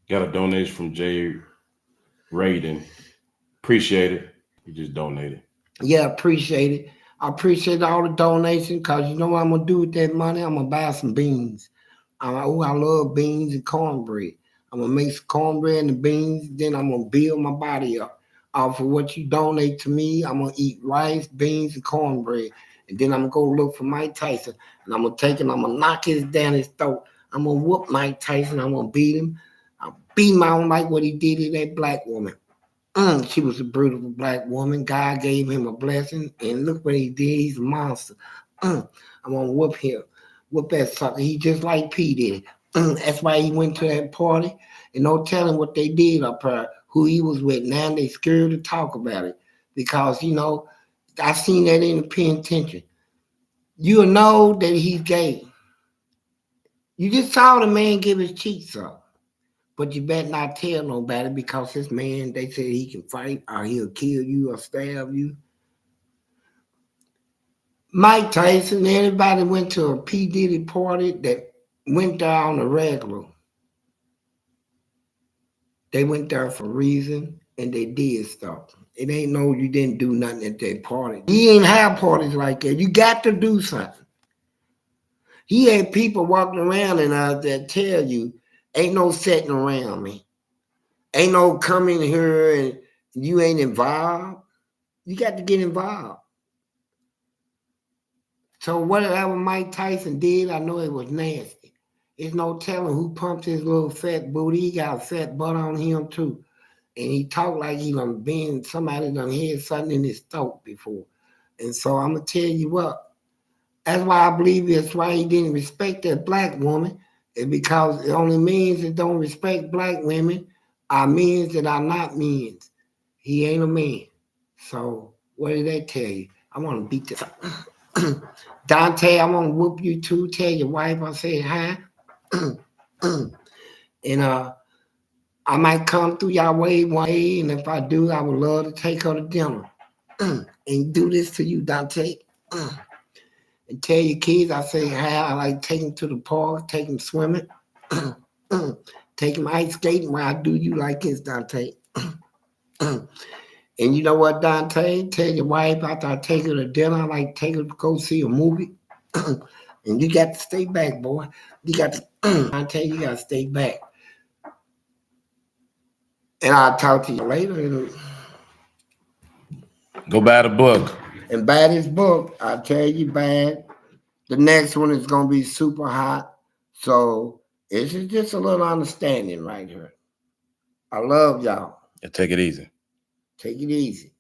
Got a donation from Jay Raiden. Appreciate it. You just donated. Yeah, appreciate it. I appreciate all the donations because you know what I'm gonna do with that money? I'm gonna buy some beans. I love beans and cornbread. I'm gonna make some cornbread and beans, then I'm gonna build my body up. Off of what you donate to me, I'm gonna eat rice, beans, and cornbread. And then I'm gonna go look for Mike Tyson. And I'm gonna take him, I'm gonna knock his down his throat. I'm gonna whoop Mike Tyson, I'm gonna beat him. I'll beat him out like what he did to that black woman. She was a beautiful black woman. God gave him a blessing, and look what he did. He's a monster. I'm gonna whoop him, whoop that sucker. He just like P Diddy. That's why he went to that party, and no telling what they did up there, who he was with. Now they scared to talk about it because you know I seen that in the penitentiary. You'll know that he's gay. You just saw the man give his cheeks up. But you better not tell nobody because this man, they say he can fight or he'll kill you or stab you. Mike Tyson, everybody went to a P. Diddy party that went there on a regular. They went there for a reason and they did stuff. It ain't no you didn't do nothing at that party. He ain't have parties like that. You got to do something. He had people walking around and that tell you, ain't no sitting around me. Ain't no coming here and you ain't involved. You got to get involved. So whatever Mike Tyson did, I know it was nasty. There's no telling who pumped his little fat booty. He got a fat butt on him too. And he talked like he done been, somebody done had something in his throat before. And so I'm going to tell you what, that's why I believe that's why he didn't respect that black woman. It's because the only men that don't respect black women are men that are not men. He ain't a man. So what did that tell you? I want to beat this. Dante, I'm gonna whoop you too. Tell your wife I say hi. And I might come through y'all way one day, and if I do, I would love to take her to dinner. And do this to you, Dante. And tell your kids I say hi. I like taking to the park, take them swimming, take them ice skating while I do you like this, Dante. And you know what, Dante? Tell your wife after I take her to dinner, I like take her to go see a movie. And you got to stay back, boy. You got to, Dante, you got to stay back. And I'll talk to you later. Go buy the book. And buy this book. I'll tell you, bad. The next one is going to be super hot. So it's just a little understanding right here. I love y'all. Yeah, take it easy. Take it easy.